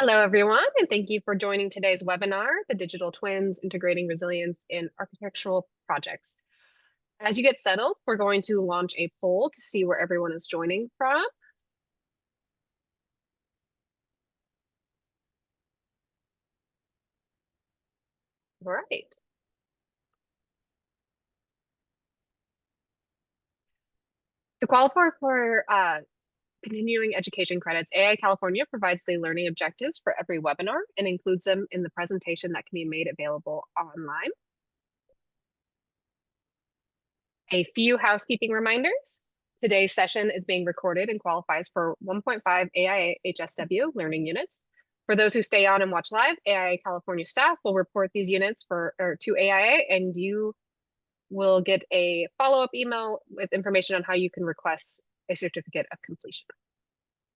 Hello, everyone, and thank you for joining today's webinar, The Digital Twins, Integrating Resilience in Architectural Projects. As you get settled, we're going to launch a poll to see where everyone is joining from. All right. To qualify for continuing education credits, AI California provides the learning objectives for every webinar and includes them in the presentation that can be made available online. A few housekeeping reminders. Today's session is being recorded and qualifies for 1.5 AIA HSW learning units. For those who stay on and watch live, AIA California staff will report these units to AIA, and you will get a follow-up email with information on how you can request a certificate of completion.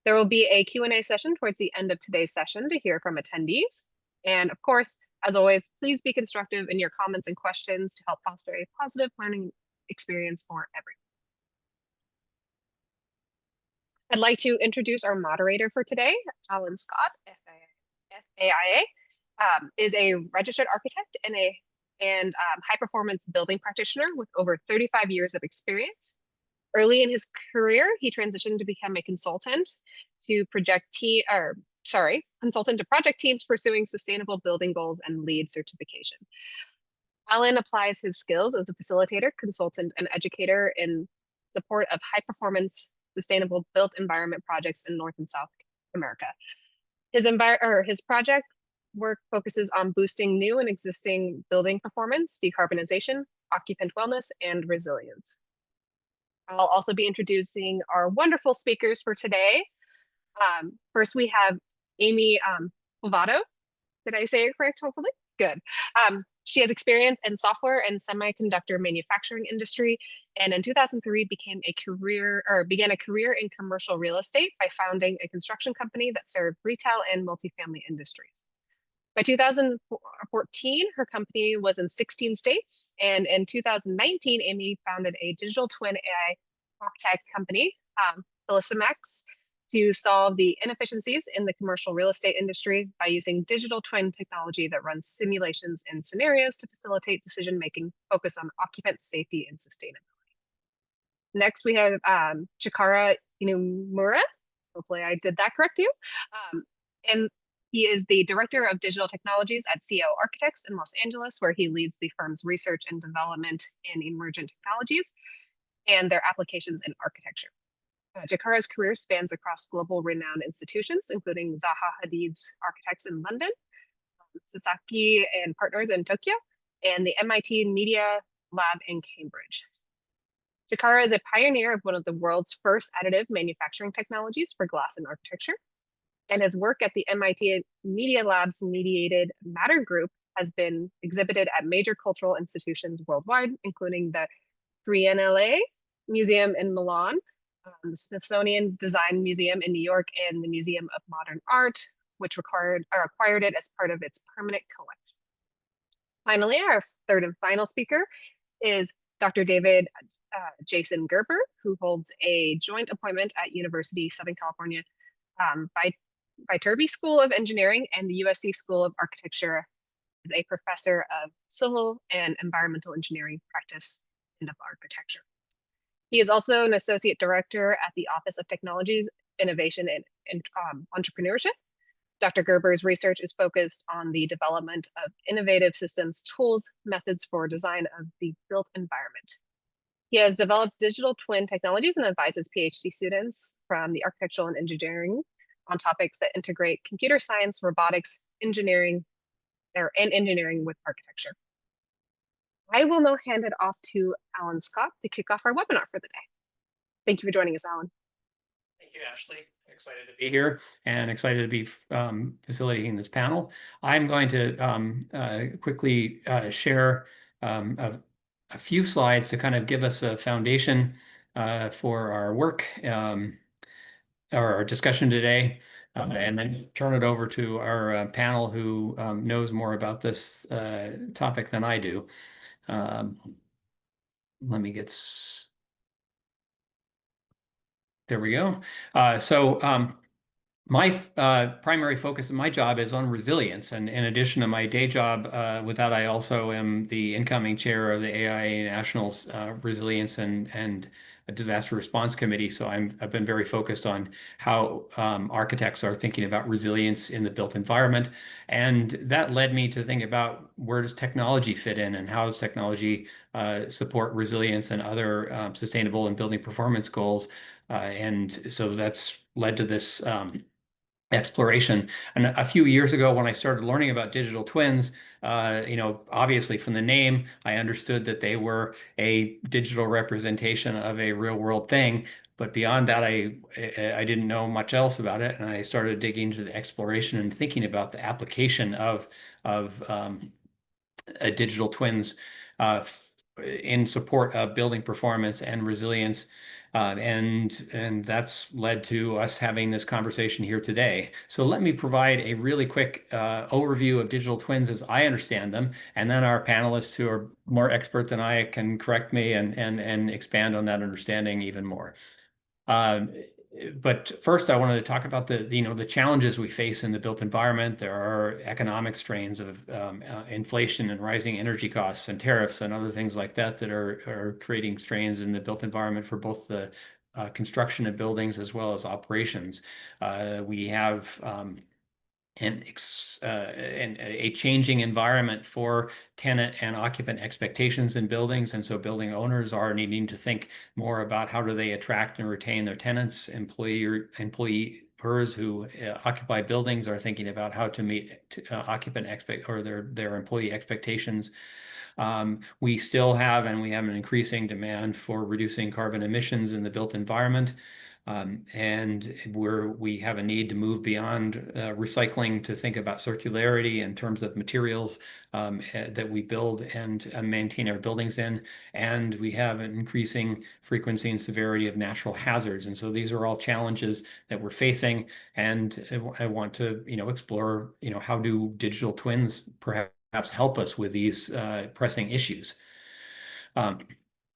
There will be a Q&A session towards the end of today's session to hear from attendees. And of course, as always, please be constructive in your comments and questions to help foster a positive learning experience for everyone. I'd like to introduce our moderator for today. Alan Scott, FAIA, is a registered architect and high performance building practitioner with over 35 years of experience. Early in his career, he transitioned to become a consultant to project teams pursuing sustainable building goals and LEED certification. Alan applies his skills as a facilitator, consultant, and educator in support of high-performance, sustainable built environment projects in North and South America. His project work focuses on boosting new and existing building performance, decarbonization, occupant wellness, and resilience. I'll also be introducing our wonderful speakers for today. First, we have Amy Lovato. Did I say it correct, hopefully? Good. She has experience in software and semiconductor manufacturing industry, and in 2003 began a career in commercial real estate by founding a construction company that served retail and multifamily industries. By 2014, her company was in 16 states, and in 2019, Amy founded a digital twin AI tech company, Phylicimex, to solve the inefficiencies in the commercial real estate industry by using digital twin technology that runs simulations and scenarios to facilitate decision-making focused on occupant safety and sustainability. Next, we have Chikara Inumura. Hopefully I did that correct too. And he is the Director of Digital Technologies at CO Architects in Los Angeles, where he leads the firm's research and development in emergent technologies and their applications in architecture. Chikara's career spans across global renowned institutions, including Zaha Hadid's Architects in London, Sasaki and Partners in Tokyo, and the MIT Media Lab in Cambridge. Chikara is a pioneer of one of the world's first additive manufacturing technologies for glass and architecture, and his work at the MIT Media Lab's Mediated Matter Group has been exhibited at major cultural institutions worldwide, including the Triennale Museum in Milan, the Smithsonian Design Museum in New York, and the Museum of Modern Art, which acquired it as part of its permanent collection. Finally, our third and final speaker is Dr. David Jason Gerber, who holds a joint appointment at University of Southern California Viterbi School of Engineering and the USC School of Architecture as a professor of civil and environmental engineering practice and of architecture. He is also an associate director at the Office of Technologies, Innovation, and Entrepreneurship. Dr. Gerber's research is focused on the development of innovative systems, tools, methods for design of the built environment. He has developed digital twin technologies and advises PhD students from the architectural and engineering on topics that integrate computer science, robotics, engineering, and engineering with architecture. I will now hand it off to Alan Scott to kick off our webinar for the day. Thank you for joining us, Alan. Thank you, Ashley. Excited to be here and excited to be facilitating this panel. I'm going to quickly share a few slides to kind of give us a foundation for our work or our discussion today, and then turn it over to our panel who knows more about this topic than I do. Let me get... There we go. My primary focus of my job is on resilience, and in addition to my day job, with that, I also am the incoming chair of the AIA National's Resilience and Disaster Response Committee. So I've been very focused on how architects are thinking about resilience in the built environment, and that led me to think about where does technology fit in, and how does technology support resilience and other sustainable and building performance goals. And so that's led to this exploration. And a few years ago, when I started learning about digital twins, obviously from the name, I understood that they were a digital representation of a real world thing. But beyond that, I didn't know much else about it, and I started digging into the exploration and thinking about the application of digital twins in support of building performance and resilience. And that's led to us having this conversation here today. So let me provide a really quick overview of digital twins as I understand them, and then our panelists who are more expert than I can correct me and expand on that understanding even more. Um, but first, I wanted to talk about the challenges we face in the built environment. There are economic strains of inflation and rising energy costs and tariffs and other things like that that are creating strains in the built environment for both the construction of buildings as well as operations. We have and a changing environment for tenant and occupant expectations in buildings. And so building owners are needing to think more about how do they attract and retain their tenants. Employers who occupy buildings are thinking about how to meet occupant expect or their employee expectations. We still have, and we have an increasing demand for reducing carbon emissions in the built environment. And we have a need to move beyond recycling to think about circularity in terms of materials that we build and maintain our buildings in. And we have an increasing frequency and severity of natural hazards. And so these are all challenges that we're facing. And I want to, explore, how do digital twins perhaps help us with these pressing issues. Um,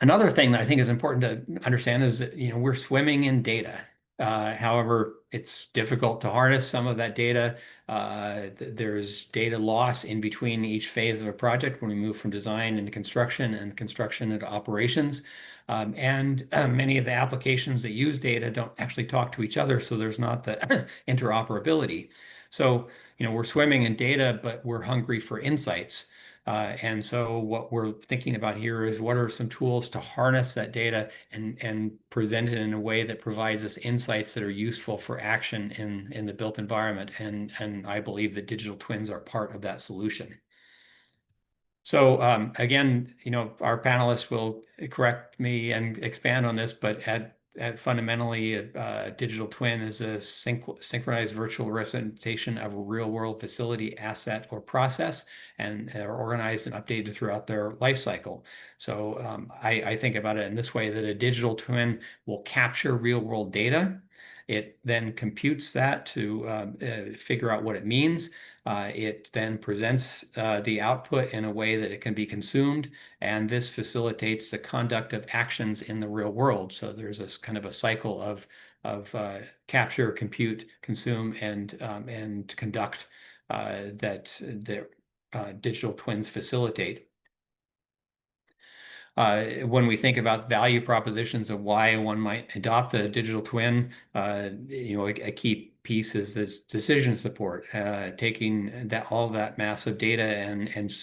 Another thing that I think is important to understand is that, we're swimming in data. However, it's difficult to harness some of that data. There's data loss in between each phase of a project when we move from design into construction and construction into operations. And many of the applications that use data don't actually talk to each other, so there's not the interoperability. So, we're swimming in data, but we're hungry for insights. And so what we're thinking about here is what are some tools to harness that data and present it in a way that provides us insights that are useful for action in the built environment. And I believe that digital twins are part of that solution. So again, our panelists will correct me and expand on this, but at fundamentally, a digital twin is a synchronized virtual representation of a real-world facility, asset, or process, and are organized and updated throughout their life cycle. So I think about it in this way, that a digital twin will capture real-world data. It then computes that to figure out what it means. It then presents the output in a way that it can be consumed, and this facilitates the conduct of actions in the real world. So there's this kind of a cycle of capture, compute, consume, and conduct that the digital twins facilitate. When we think about value propositions of why one might adopt a digital twin, a key piece is this decision support, taking all that massive data and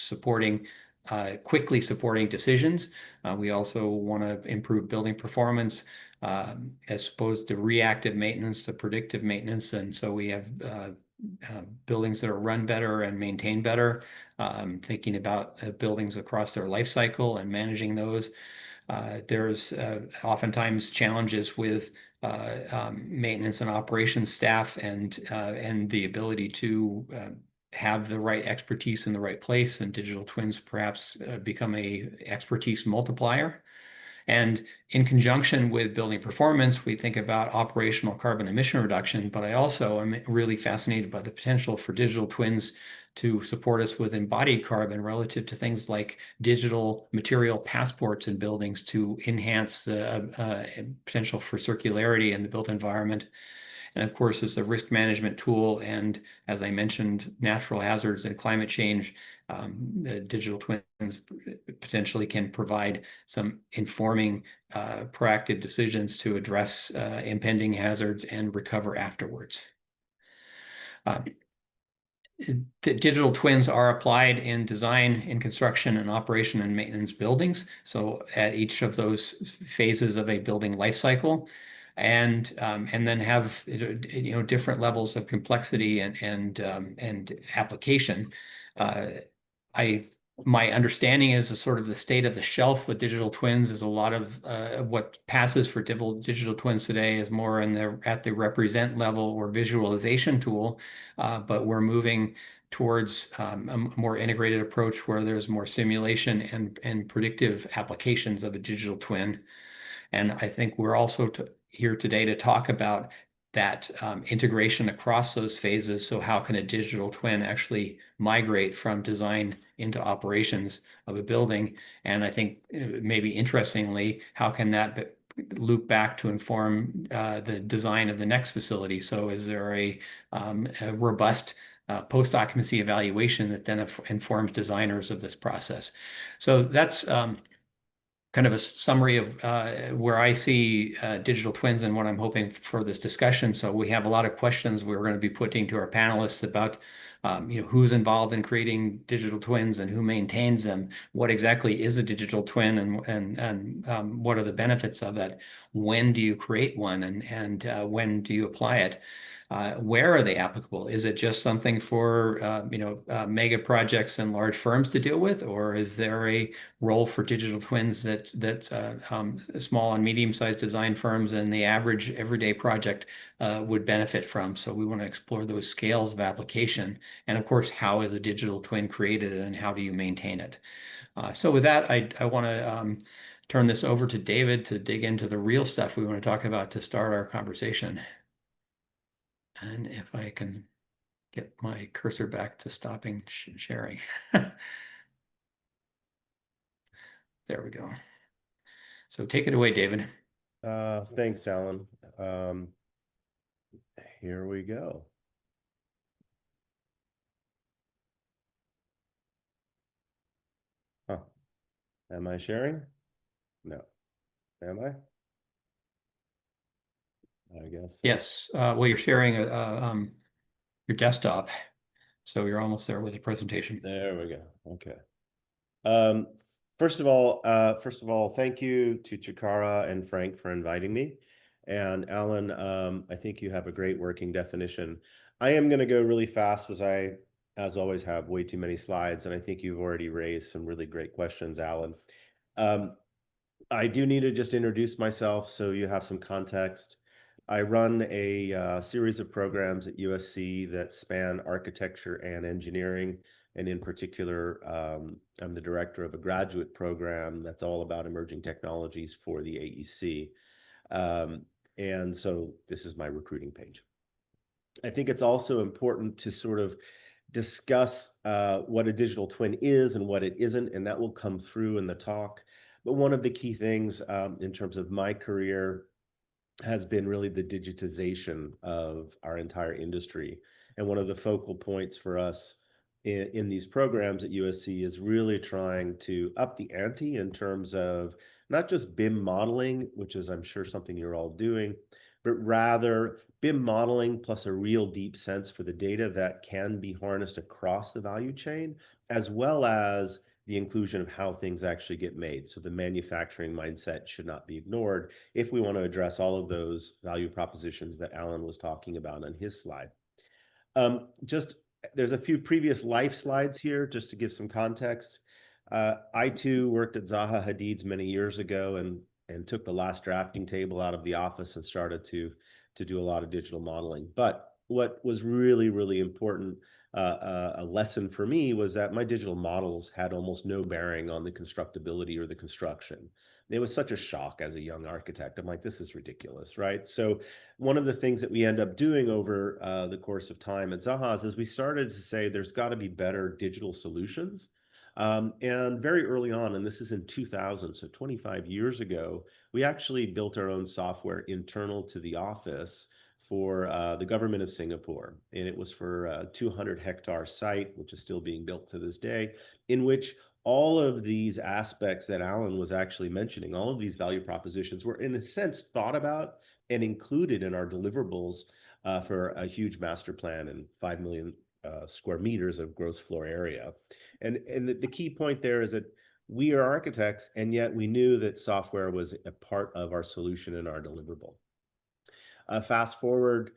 quickly supporting decisions. We also want to improve building performance as opposed to reactive maintenance to predictive maintenance. And so we have buildings that are run better and maintained better, thinking about buildings across their life cycle and managing those. There's oftentimes challenges with maintenance and operations staff and the ability to have the right expertise in the right place, and digital twins perhaps become a expertise multiplier. And in conjunction with building performance, we think about operational carbon emission reduction, but I also am really fascinated by the potential for digital twins to support us with embodied carbon relative to things like digital material passports in buildings to enhance the potential for circularity in the built environment. And of course, it's a risk management tool. And as I mentioned, natural hazards and climate change, the digital twins potentially can provide some informing proactive decisions to address impending hazards and recover afterwards. Digital twins are applied in design, in construction, and operation and maintenance buildings. So at each of those phases of a building life cycle, and then have different levels of complexity and application. I My understanding is a sort of the state of the shelf with digital twins is a lot of what passes for digital twins today is more at the represent level or visualization tool, but we're moving towards a more integrated approach where there's more simulation and predictive applications of a digital twin. And I think we're also here today to talk about that integration across those phases. So how can a digital twin actually migrate from design into operations of a building? And I think maybe interestingly, how can that loop back to inform the design of the next facility? So is there a robust post-occupancy evaluation that then informs designers of this process? So that's kind of a summary of where I see digital twins and what I'm hoping for this discussion. So we have a lot of questions we're going to be putting to our panelists about who's involved in creating digital twins and who maintains them. What exactly is a digital twin, and what are the benefits of that? When do you create one, and when do you apply it? Where are they applicable? Is it just something for mega projects and large firms to deal with, or is there a role for digital twins that small and medium-sized design firms and the average everyday project would benefit from? So we want to explore those scales of application, and of course, how is a digital twin created, and how do you maintain it? So with that, I want to turn this over to David to dig into the real stuff we want to talk about to start our conversation. And if I can get my cursor back to stopping sharing. There we go. So take it away, David. Thanks, Alan. Here we go. Huh. Am I sharing? No. Am I? I guess so. Yes. Well, you're sharing your desktop, so you're almost there with the presentation. There we go. Okay. First of all, thank you to Chikara and Frank for inviting me. And Alan, I think you have a great working definition. I am going to go really fast because I, as always, have way too many slides, and I think you've already raised some really great questions, Alan. I do need to just introduce myself so you have some context. I run a series of programs at USC that span architecture and engineering. And in particular, I'm the director of a graduate program that's all about emerging technologies for the AEC. And so this is my recruiting page. I think it's also important to sort of discuss what a digital twin is and what it isn't, and that will come through in the talk. But one of the key things in terms of my career has been really the digitization of our entire industry. And one of the focal points for us in these programs at USC is really trying to up the ante in terms of not just BIM modeling, which is I'm sure something you're all doing, but rather BIM modeling plus a real deep sense for the data that can be harnessed across the value chain, as well as the inclusion of how things actually get made. So the manufacturing mindset should not be ignored if we want to address all of those value propositions that Alan was talking about on his slide. There's a few previous life slides here just to give some context. I too worked at Zaha Hadid's many years ago and took the last drafting table out of the office and started to do a lot of digital modeling. But what was really, really important, a lesson for me, was that my digital models had almost no bearing on the constructability or the construction. It was such a shock as a young architect. I'm like, this is ridiculous, right? So one of the things that we end up doing over the course of time at Zaha's is we started to say there's got to be better digital solutions. And very early on, and this is in 2000, so 25 years ago, we actually built our own software internal to the office for the government of Singapore. And it was for a 200-hectare site, which is still being built to this day, in which all of these aspects that Alan was actually mentioning, all of these value propositions were in a sense thought about and included in our deliverables for a huge master plan and 5 million square meters of gross floor area. And the key point there is that we are architects, and yet we knew that software was a part of our solution and our deliverable. Fast forward,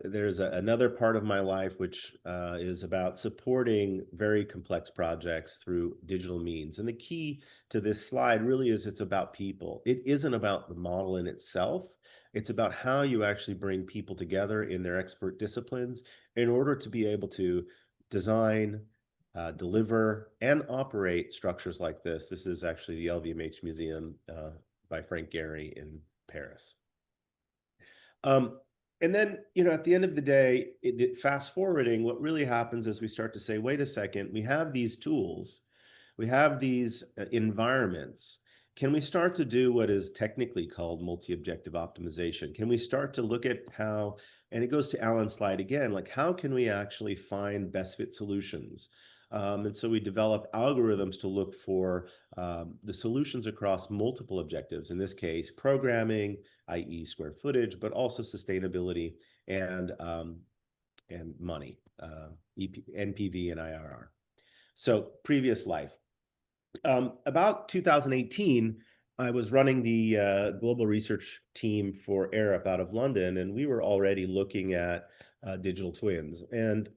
there's another part of my life which is about supporting very complex projects through digital means. And the key to this slide really is it's about people. It isn't about the model in itself. It's about how you actually bring people together in their expert disciplines in order to be able to design, deliver, and operate structures like this. This is actually the LVMH Museum by Frank Gehry in Paris. And then, at the end of the day, fast forwarding, what really happens is we start to say, wait a second, we have these tools, we have these environments. Can we start to do what is technically called multi-objective optimization? Can we start to look at how, and it goes to Alan's slide again, like how can we actually find best fit solutions? And so we develop algorithms to look for the solutions across multiple objectives, in this case, programming, i.e. square footage, but also sustainability and money, NPV and IRR. So previous life. About 2018, I was running the global research team for Arup out of London, and we were already looking at digital twins. And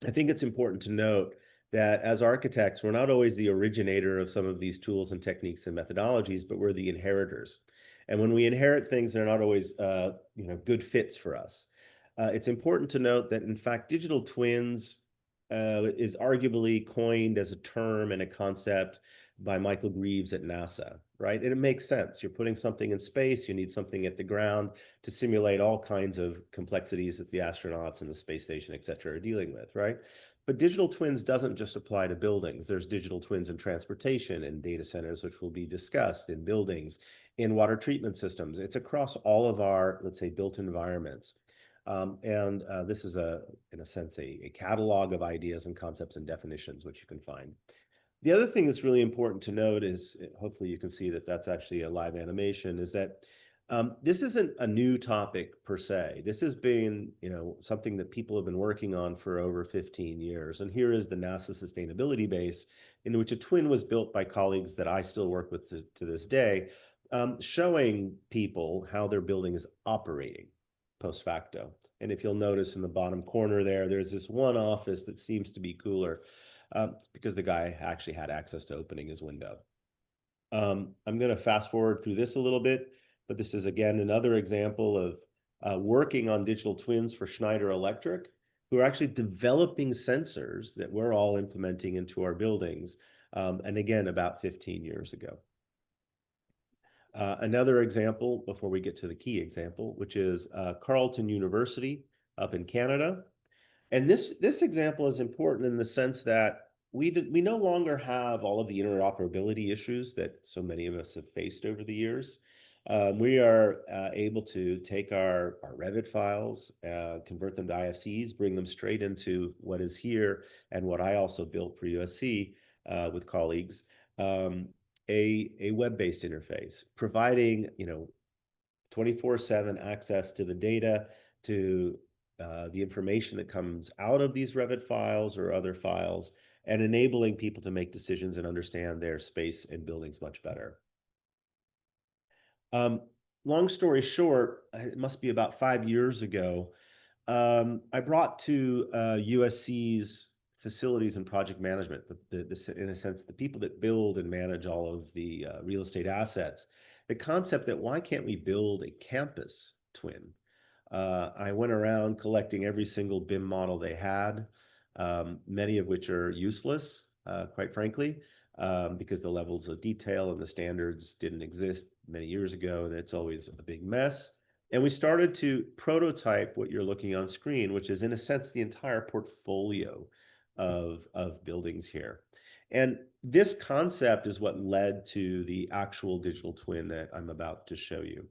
I think it's important to note that as architects, we're not always the originator of some of these tools and techniques and methodologies, but we're the inheritors. And when we inherit things, they're not always good fits for us. It's important to note that, in fact, digital twins is arguably coined as a term and a concept by Michael Greaves at NASA, right? And it makes sense. You're putting something in space, you need something at the ground to simulate all kinds of complexities that the astronauts and the space station, et cetera, are dealing with, right? But digital twins doesn't just apply to buildings. There's digital twins in transportation and data centers, which will be discussed, in buildings, in water treatment systems. It's across all of our, let's say, built environments. This is, in a sense, a catalog of ideas and concepts and definitions, which you can find. The other thing that's really important to note is, hopefully you can see that that's actually a live animation, is that this isn't a new topic per se. This has been, something that people have been working on for over 15 years. And here is the NASA sustainability base, in which a twin was built by colleagues that I still work with to this day, showing people how their building is operating post facto. And if you'll notice in the bottom corner there's this one office that seems to be cooler. It's because the guy actually had access to opening his window. I'm going to fast forward through this a little bit, but this is, again, another example of working on digital twins for Schneider Electric, who are actually developing sensors that we're all implementing into our buildings, and again, about 15 years ago. Another example, before we get to the key example, which is Carleton University up in Canada. And this example is important in the sense that we no longer have all of the interoperability issues that so many of us have faced over the years. We are able to take our Revit files, convert them to IFCs, bring them straight into what is here, and what I also built for USC with colleagues, a web-based interface, providing 24/7 access to the data, to the information that comes out of these Revit files or other files, and enabling people to make decisions and understand their space and buildings much better. Long story short, it must be about 5 years ago, I brought to USC's facilities and project management, in a sense, the people that build and manage all of the real estate assets, the concept that why can't we build a campus twin? I went around collecting every single BIM model they had, many of which are useless, quite frankly, because the levels of detail and the standards didn't exist many years ago, and it's always a big mess. And we started to prototype what you're looking on screen, which is, in a sense, the entire portfolio of buildings here. And this concept is what led to the actual digital twin that I'm about to show you.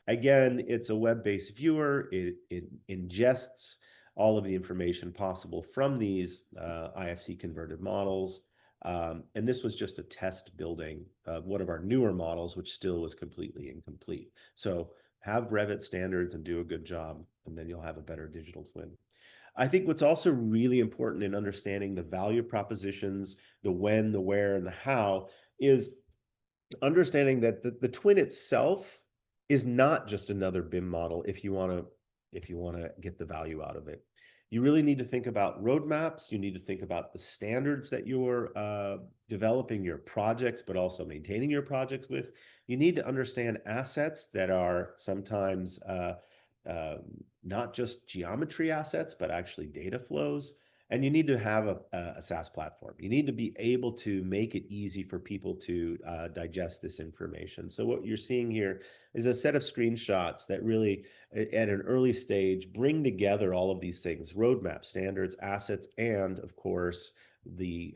Again, it's a web-based viewer. It ingests all of the information possible from these IFC converted models. And this was just a test building of one of our newer models, which still was completely incomplete. So have Revit standards and do a good job, and then you'll have a better digital twin. I think what's also really important in understanding the value propositions, the when, the where, and the how is understanding that the twin itself is not just another BIM model if you want to get the value out of it. You really need to think about roadmaps. You need to think about the standards that you're developing your projects, but also maintaining your projects with. You need to understand assets that are sometimes not just geometry assets, but actually data flows. And you need to have a SaaS platform. You need to be able to make it easy for people to digest this information. So what you're seeing here is a set of screenshots that really, at an early stage, bring together all of these things: roadmap, standards, assets, and of course, the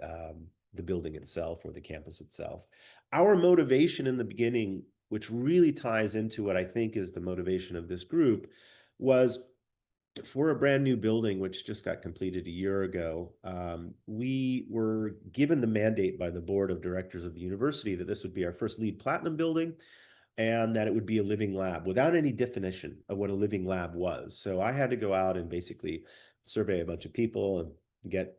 building itself or the campus itself. Our motivation in the beginning, which really ties into what I think is the motivation of this group, was for a brand new building, which just got completed a year ago. We were given the mandate by the board of directors of the university that this would be our first LEED Platinum building, and that it would be a living lab without any definition of what a living lab was. So I had to go out and basically survey a bunch of people and get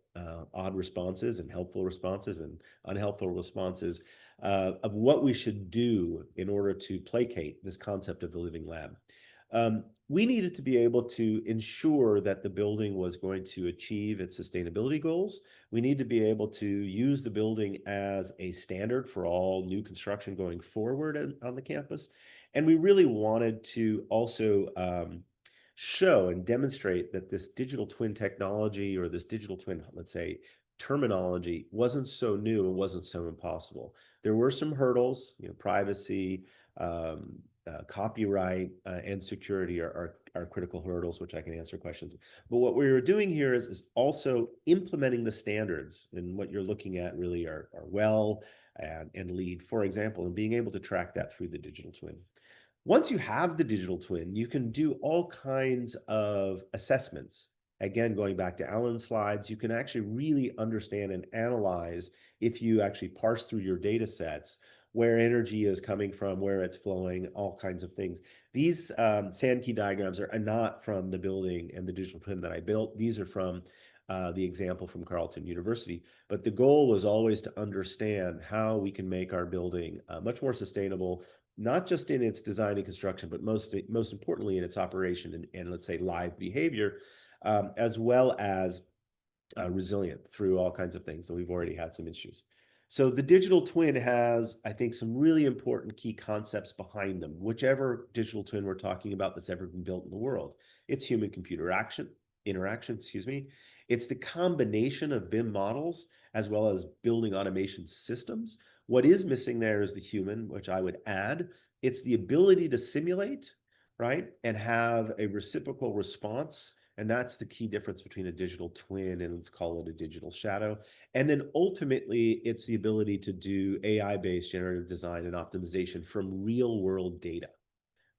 odd responses and helpful responses and unhelpful responses of what we should do in order to placate this concept of the living lab. We needed to be able to ensure that the building was going to achieve its sustainability goals. We need to be able to use the building as a standard for all new construction going forward on the campus. And we really wanted to also show and demonstrate that this digital twin technology, or this digital twin, let's say, terminology, wasn't so new and wasn't so impossible. There were some hurdles, privacy, copyright, and security are critical hurdles, which I can answer questions. But what we were doing here is also implementing the standards, and what you're looking at really are WELL and LEED, for example, and being able to track that through the digital twin. Once you have the digital twin, you can do all kinds of assessments. Again, going back to Alan's slides, you can actually really understand and analyze, if you actually parse through your data sets, where energy is coming from, where it's flowing, all kinds of things. These Sankey diagrams are not from the building and the digital twin that I built. These are from the example from Carleton University. But the goal was always to understand how we can make our building much more sustainable, not just in its design and construction, but most importantly in its operation and let's say live behavior, as well as resilient through all kinds of things. So we've already had some issues. So the digital twin has, I think, some really important key concepts behind them. Whichever digital twin we're talking about that's ever been built in the world, it's human-computer interaction, excuse me. It's the combination of BIM models as well as building automation systems. What is missing there is the human, which I would add. It's the ability to simulate, right, and have a reciprocal response. And that's the key difference between a digital twin and, let's call it, a digital shadow. And then ultimately, it's the ability to do AI-based generative design and optimization from real-world data,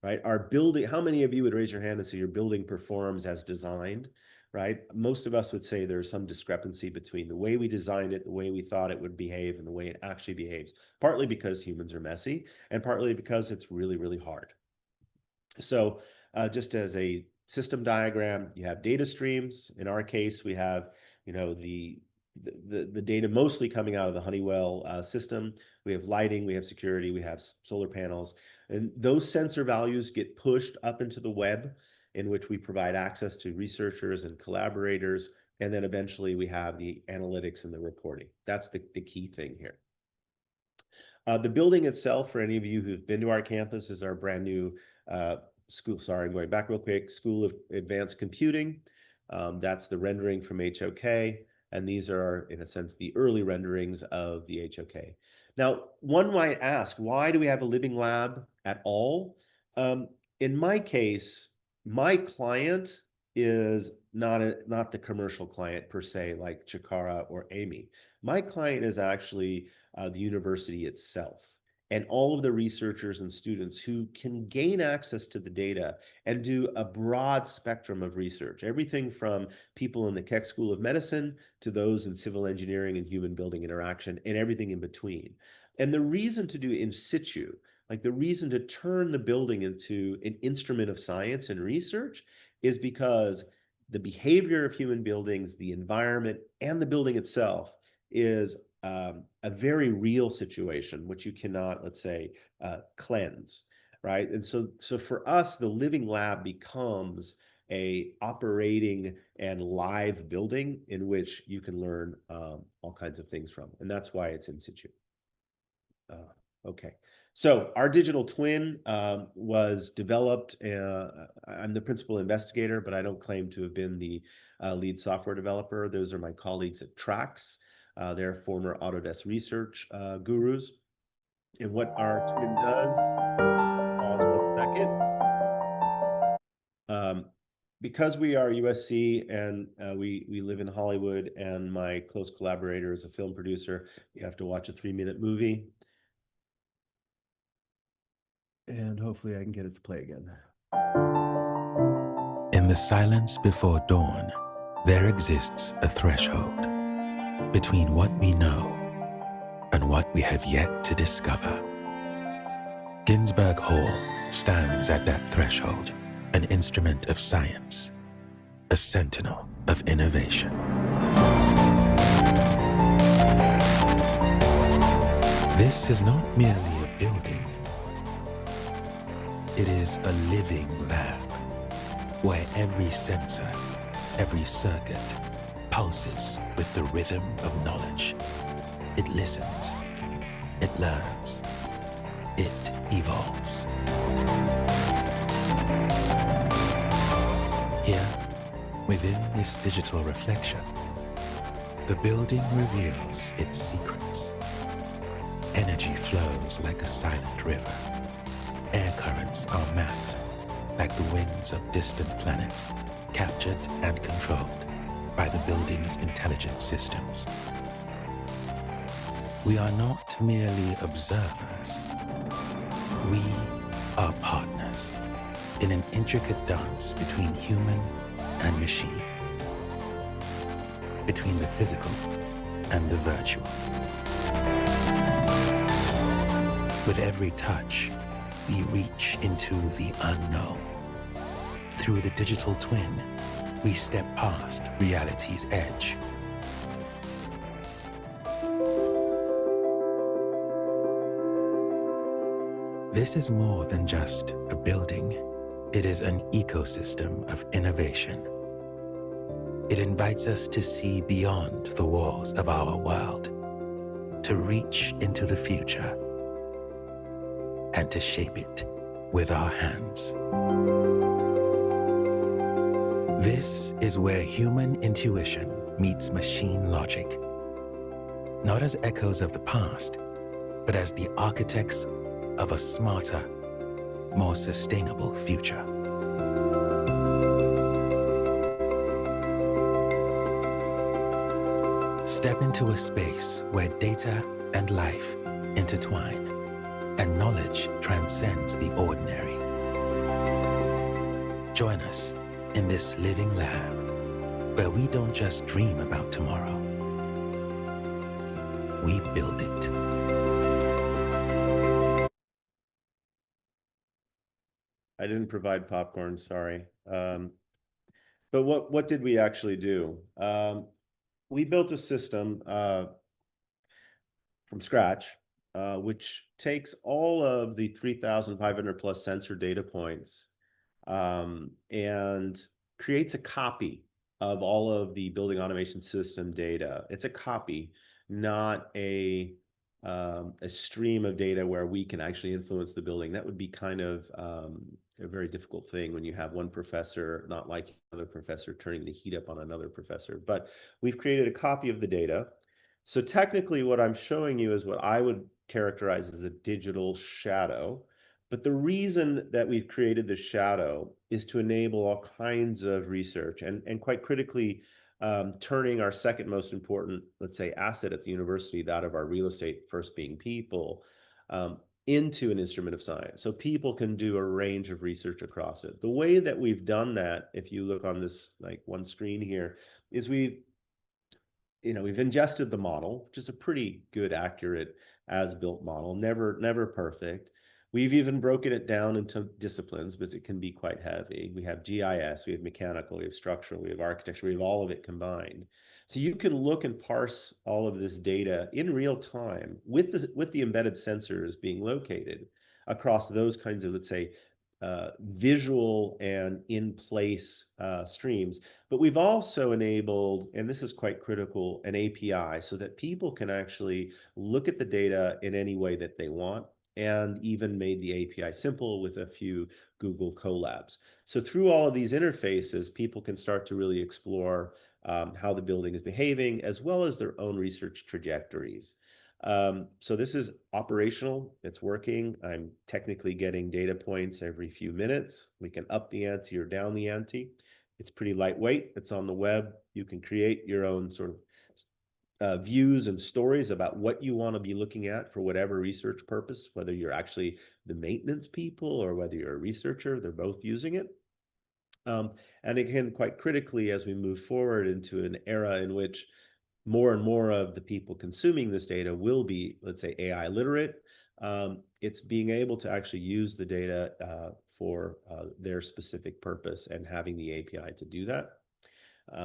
right? Our building, how many of you would raise your hand and say your building performs as designed, right? Most of us would say there's some discrepancy between the way we designed it, the way we thought it would behave, and the way it actually behaves, partly because humans are messy, and partly because it's really, really hard. So just as a system diagram, you have data streams. In our case, we have, the data mostly coming out of the Honeywell system. We have lighting, we have security, we have solar panels, and those sensor values get pushed up into the web, in which we provide access to researchers and collaborators. And then eventually we have the analytics and the reporting. That's the key thing here. The building itself, for any of you who've been to our campus, is our brand new school. Sorry, I'm going back real quick. School of Advanced Computing. That's the rendering from HOK. And these are, in a sense, the early renderings of the HOK. Now, one might ask, why do we have a living lab at all? In my case, my client is not the commercial client per se, like Chikara or Amy. My client is actually the university itself. and all of the researchers and students who can gain access to the data and do a broad spectrum of research, everything from people in the Keck School of Medicine to those in civil engineering and human building interaction and everything in between. And the reason to do in situ, like the reason to turn the building into an instrument of science and research, is because the behavior of human buildings, the environment, and the building itself is a very real situation, which you cannot, let's say, cleanse, right? And so for us, the living lab becomes a operating and live building in which you can learn all kinds of things from, and that's why it's in situ. Okay, so our digital twin was developed. I'm the principal investigator, but I don't claim to have been the lead software developer. Those are my colleagues at Trax. They're former Autodesk research gurus. And what our twin does, pause 1 second. Because we are USC and we live in Hollywood, and my close collaborator is a film producer, we have to watch a 3-minute movie. And hopefully I can get it to play again. In the silence before dawn, there exists a threshold between what we know and what we have yet to discover. Ginsberg Hall stands at that threshold, an instrument of science, a sentinel of innovation. This is not merely a building. It is a living lab where every sensor, every circuit pulses with the rhythm of knowledge. It listens, it learns, it evolves. Here, within this digital reflection, the building reveals its secrets. Energy flows like a silent river. Air currents are mapped like the winds of distant planets, captured and controlled by the building's intelligent systems. We are not merely observers. We are partners in an intricate dance between human and machine, between the physical and the virtual. With every touch, we reach into the unknown. Through the digital twin, we step past reality's edge. This is more than just a building. It is an ecosystem of innovation. It invites us to see beyond the walls of our world, to reach into the future, and to shape it with our hands. This is where human intuition meets machine logic, not as echoes of the past, but as the architects of a smarter, more sustainable future. Step into a space where data and life intertwine, and knowledge transcends the ordinary. Join us in this living lab where we don't just dream about tomorrow, we build it. I didn't provide popcorn, sorry. But what did we actually do? We built a system from scratch, which takes all of the 3,500 plus sensor data points and creates a copy of all of the building automation system data. It's a copy, not a stream of data where we can actually influence the building. That would be kind of a very difficult thing when you have one professor not like another professor turning the heat up on another professor. But we've created a copy of the data. So technically what I'm showing you is what I would characterize as a digital shadow. But the reason that we've created the shadow is to enable all kinds of research and quite critically, turning our second most important, let's say, asset at the university, that of our real estate, first being people, into an instrument of science. So people can do a range of research across it. The way that we've done that, if you look on this like one screen here, is we've ingested the model, which is a pretty good, accurate as-built model, never perfect. We've even broken it down into disciplines because it can be quite heavy. We have GIS, we have mechanical, we have structural, we have architecture, we have all of it combined. So you can look and parse all of this data in real time with the embedded sensors being located across those kinds of, let's say, visual and in-place streams. But we've also enabled, and this is quite critical, an API so that people can actually look at the data in any way that they want, and even made the API simple with a few Google Colabs. So through all of these interfaces, people can start to really explore how the building is behaving, as well as their own research trajectories. So this is operational, it's working. I'm technically getting data points every few minutes. We can up the ante or down the ante. It's pretty lightweight, it's on the web. You can create your own sort of views and stories about what you want to be looking at for whatever research purpose, whether you're actually the maintenance people or whether you're a researcher, they're both using it. And again, quite critically, as we move forward into an era in which more and more of the people consuming this data will be, let's say, AI literate, it's being able to actually use the data for their specific purpose and having the API to do that.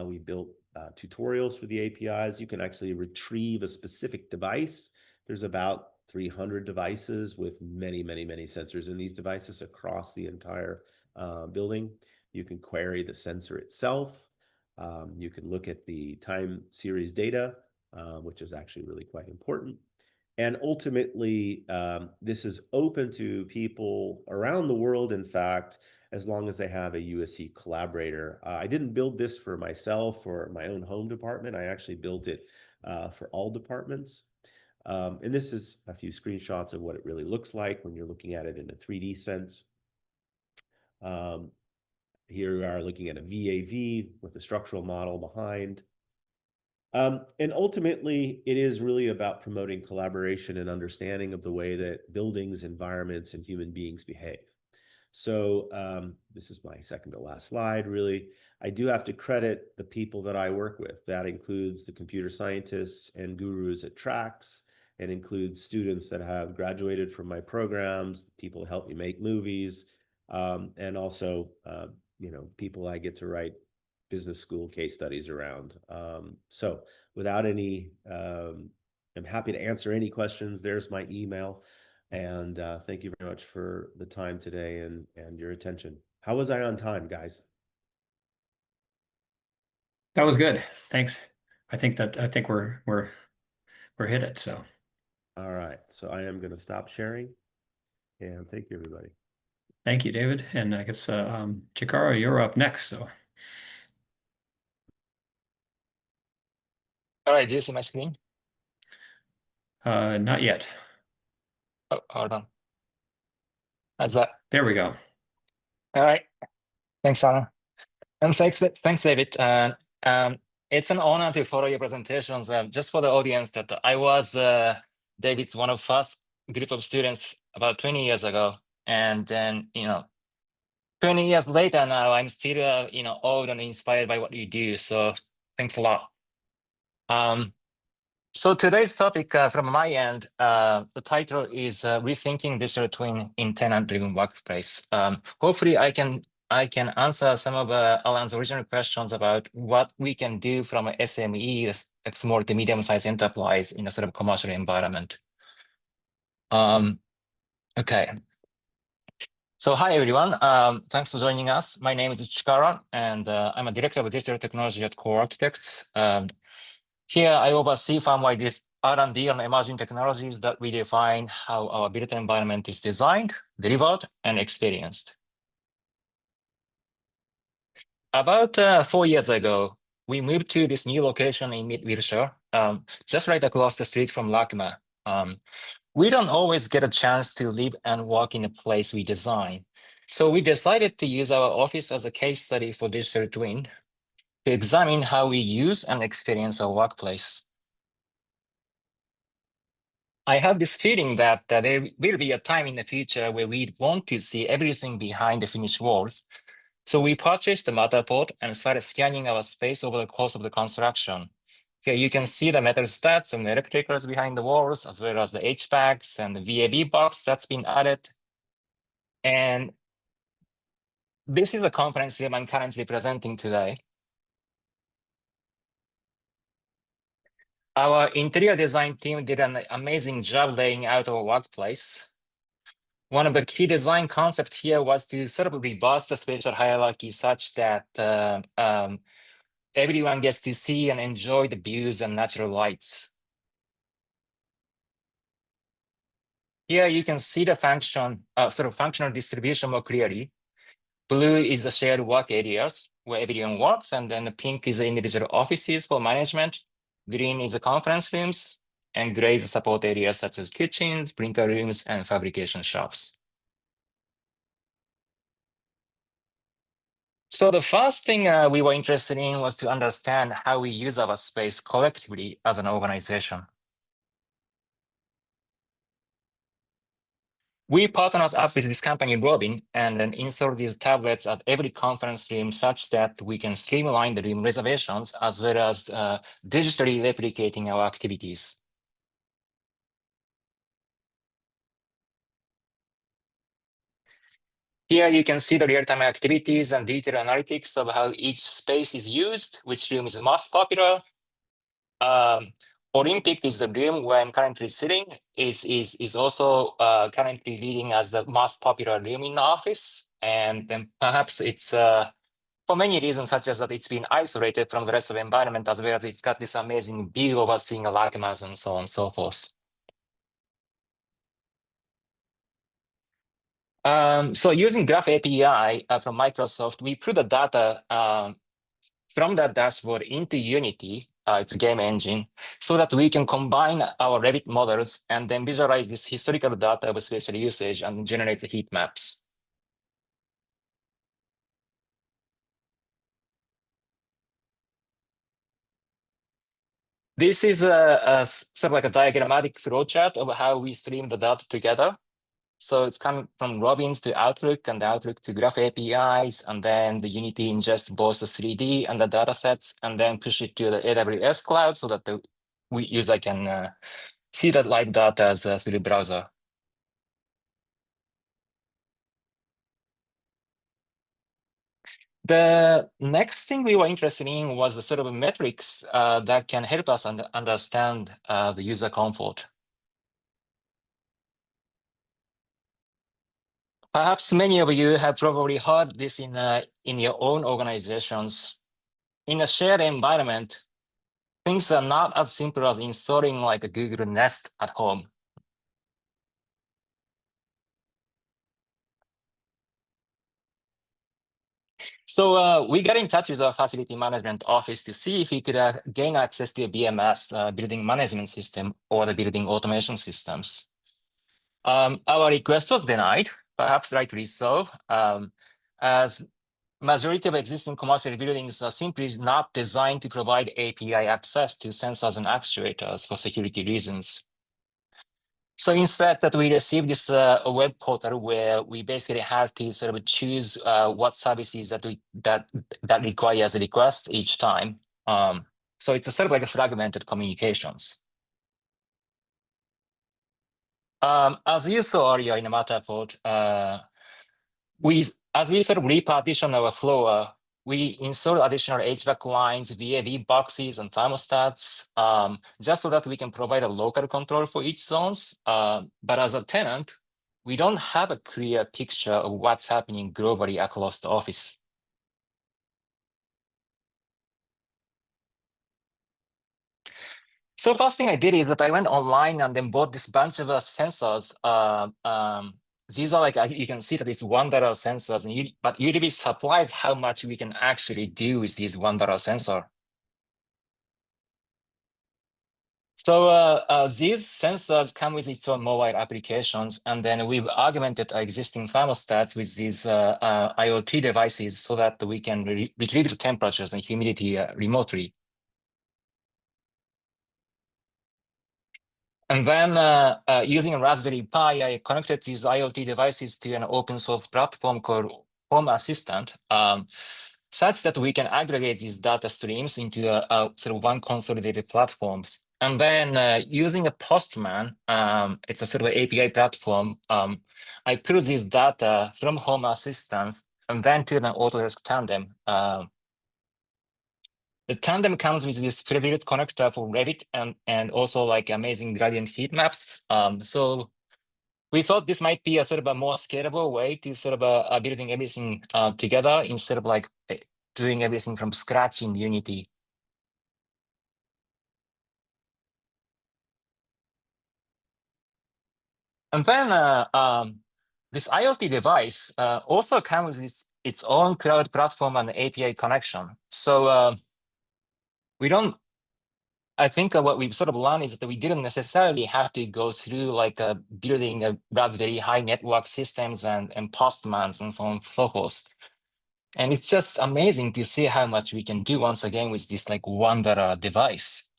We built tutorials for the APIs. You can actually retrieve a specific device. There's about 300 devices with many sensors in these devices across the entire building. You can query the sensor itself. You can look at the time series data, which is actually really quite important. And ultimately, this is open to people around the world, in fact, as long as they have a USC collaborator. I didn't build this for myself or my own home department. I actually built it for all departments. And this is a few screenshots of what it really looks like when you're looking at it in a 3D sense. Here we are looking at a VAV with a structural model behind. And ultimately, it is really about promoting collaboration and understanding of the way that buildings, environments, and human beings behave. So this is my second to last slide, really. I do have to credit the people that I work with. That includes the computer scientists and gurus at Trax, and includes students that have graduated from my programs, people help me make movies, and also people I get to write business school case studies around. So without any, I'm happy to answer any questions. There's my email. And thank you very much for the time today and your attention. How was I on time, guys? That was good. Thanks. I think we're hit it. So All right. So I am going to stop sharing. And thank you, everybody. thank you, David. And I guess Chikara, you're up next. So All right, do you see my screen? not yet. Oh, hold on. How's that? There we go. All right. Thanks, Alan. And thanks, David. It's an honor to follow your presentations. Just for the audience, that I was David's one of first group of students about 20 years ago, and then 20 years later now, I'm still awed and inspired by what you do. So thanks a lot. So today's topic from my end, the title is Rethinking Digital Twin in Tenant-Driven Workplace. Hopefully I can answer some of Alan's original questions about what we can do from a SME, a small to medium-sized enterprise in a sort of commercial environment. Okay. So hi, everyone. Thanks for joining us. My name is Chikara, and I'm a director of digital technology at Core Architects. Here, I oversee firm-wide R&D on emerging technologies that redefine how our built environment is designed, delivered, and experienced. About 4 years ago, we moved to this new location in Mid-Wilshire, just right across the street from LACMA. We don't always get a chance to live and work in a place we design. So we decided to use our office as a case study for digital twin to examine how we use and experience our workplace. I have this feeling that there will be a time in the future where we want to see everything behind the finished walls. So we purchased the Matterport and started scanning our space over the course of the construction. Here you can see the metal studs and the electricals behind the walls, as well as the HVACs and the VAV box that's been added. And this is the conference room I'm currently presenting today. Our interior design team did an amazing job laying out our workplace. One of the key design concepts here was to sort of reverse the spatial hierarchy such that everyone gets to see and enjoy the views and natural lights. Here you can see the functional distribution more clearly. Blue is the shared work areas where everyone works, and then the pink is the individual offices for management. Green is the conference rooms, and gray is the support areas such as kitchens, printer rooms, and fabrication shops. So the first thing we were interested in was to understand how we use our space collectively as an organization. We partnered up with this company, Robin, and then installed these tablets at every conference room such that we can streamline the room reservations as well as digitally replicating our activities. Here you can see the real-time activities and detailed analytics of how each space is used, which room is most popular. Olympic is the room where I'm currently sitting, is also currently leading as the most popular room in the office. And then perhaps it's for many reasons, such as that it's been isolated from the rest of the environment, as well as it's got this amazing view overseeing a LACMAs and so on and so forth. So using Graph API from Microsoft, we put the data from that dashboard into Unity, its game engine, so that we can combine our Revit models and then visualize this historical data with spatial usage and generate the heat maps. This is a sort of like a diagrammatic flowchart of how we stream the data together. So it's coming from Robins to Outlook and Outlook to Graph APIs, and then the Unity ingests both the 3D and the data sets, and then push it to the AWS cloud so that the user can see that live data as through the browser. The next thing we were interested in was the sort of metrics that can help us understand the user comfort. Perhaps many of you have probably heard this in your own organizations. In a shared environment, things are not as simple as installing like a Google Nest at home. So we got in touch with our facility management office to see if we could gain access to a BMS, building management system, or the building automation systems. Our request was denied, perhaps rightly so, as majority of existing commercial buildings are simply not designed to provide API access to sensors and actuators for security reasons. So instead that we received this a web portal where we basically have to sort of choose what services that requires a request each time. So it's a sort of like a fragmented communications. As you saw earlier in the Matterport, as we sort of repartition our floor, we install additional HVAC lines, VAV boxes, and thermostats, just so that we can provide a local control for each zones. But as a tenant, we don't have a clear picture of what's happening globally across the office. So first thing I did is that I went online and then bought this bunch of sensors. These are like, you can see that it's $1 sensors, but you'd be surprised how much we can actually do with these $1 sensor. So these sensors come with its own mobile applications, and then we've augmented our existing thermostats with these IoT devices so that we can retrieve the temperatures and humidity remotely. And then using a Raspberry Pi, I connected these IoT devices to an open source platform called Home Assistant, such that we can aggregate these data streams into a sort of one consolidated platforms. And then using a Postman, it's a sort of API platform, I pull this data from Home Assistant and then to an Autodesk Tandem. The Tandem comes with this pre-built connector for Revit and also like amazing gradient heat maps. So we thought this might be a sort of a more scalable way to sort of building everything together instead of like doing everything from scratch in Unity. And then this IoT device also comes with its own cloud platform and API connection. So I think what we've sort of learned is that we didn't necessarily have to go through like building a Raspberry high network systems and Postmans and so on and so forth. And it's just amazing to see how much we can do once again with this like $1 device.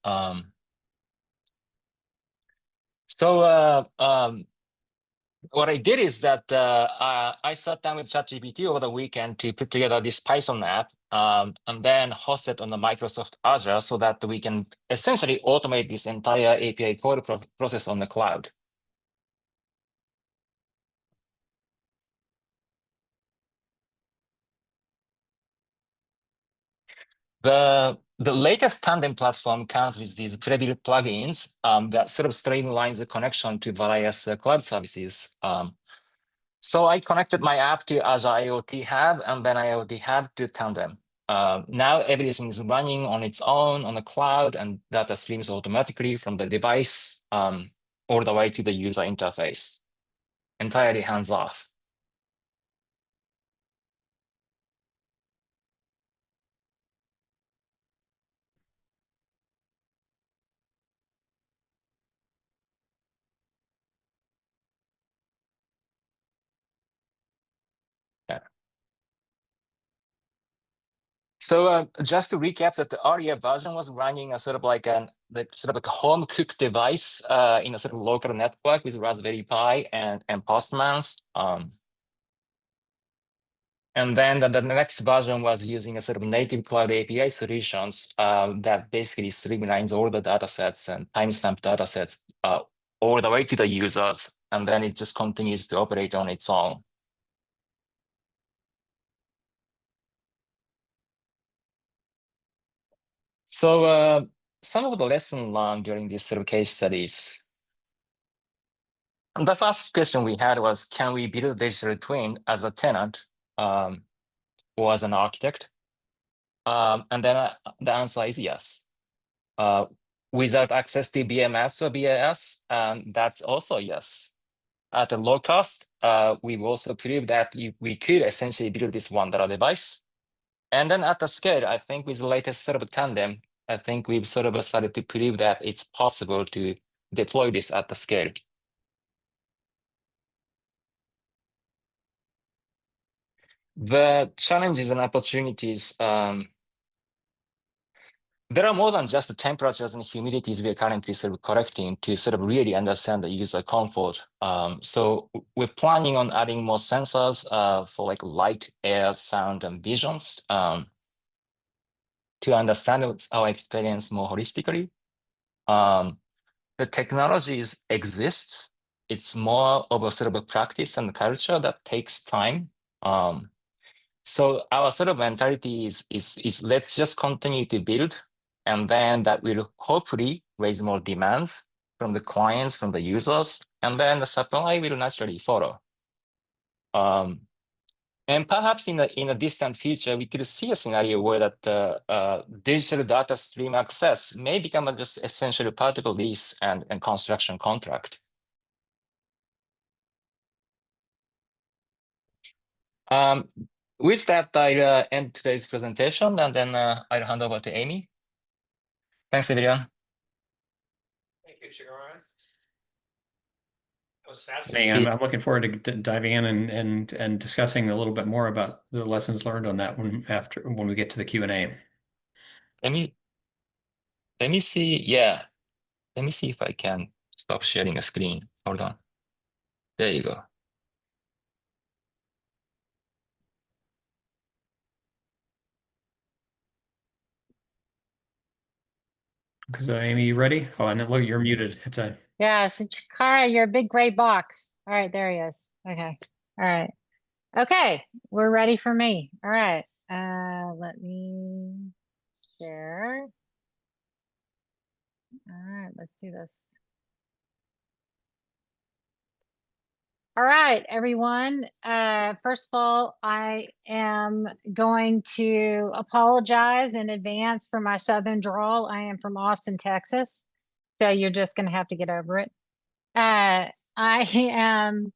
What I did is that I sat down with ChatGPT over the weekend to put together this Python app and then host it on the Microsoft Azure so that we can essentially automate this entire API code process on the cloud. The latest Tandem platform comes with these pre-built plugins that sort of streamlines the connection to various cloud services. So I connected my app to Azure IoT Hub and then IoT Hub to Tandem. Now everything is running on its own on the cloud and data streams automatically from the device all the way to the user interface, entirely hands-off. So just to recap, that the earlier version was running a sort of like a home cooked device in a sort of local network with Raspberry Pi and Postmans. And then the next version was using a sort of native cloud API solutions that basically streamlines all the data sets and timestamp data sets all the way to the users. And then it just continues to operate on its own. So some of the lessons learned during these sort of case studies. And the first question we had was, can we build a digital twin as a tenant or as an architect? And then the answer is yes. Without access to BMS or BAS, that's also yes. At a low cost, we've also proved that we could essentially build this $1 device. And then at the scale, I think with the latest sort of Tandem, I think we've sort of started to prove that it's possible to deploy this at the scale. The challenges and opportunities, there are more than just the temperatures and humidities we are currently sort of correcting to sort of really understand the user comfort. So we're planning on adding more sensors for like light, air, sound, and visions to understand our experience more holistically. The technologies exist. It's more of a sort of a practice and culture that takes time. So our sort of mentality is let's just continue to build, and then that will hopefully raise more demands from the clients, from the users, and then the supply will naturally follow. And perhaps in a distant future, we could see a scenario where that digital data stream access may become a just essential part of a lease and construction contract. With that, I'll end today's presentation, and then I'll hand over to Amy. Thanks, everyone. Thank you, Chikara. That was fascinating. I'm looking forward to diving in and discussing a little bit more about the lessons learned on that one when we get to the Q&A. Let me see. Yeah, let me see if I can stop sharing a screen. Hold on. There you go. So Amy, you ready? Oh, and look, you're muted. It's a Yeah, so Chikara, you're a big gray box. All right, there he is. Okay. All right. Okay, we're ready for me. All right. Let me share. All right, let's do this. All right, everyone. First of all, I am going to apologize in advance for my Southern drawl. I am from Austin, Texas, so you're just going to have to get over it. I am,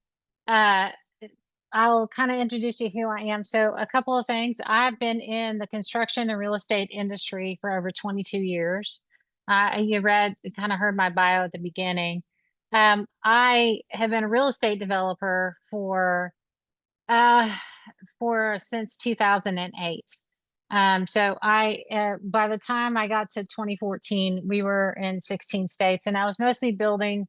I'll kind of introduce you who I am. So a couple of things. I've been in the construction and real estate industry for over 22 years. You kind of heard my bio at the beginning. I have been a real estate developer since 2008. So by the time I got to 2014, we were in 16 states, and I was mostly building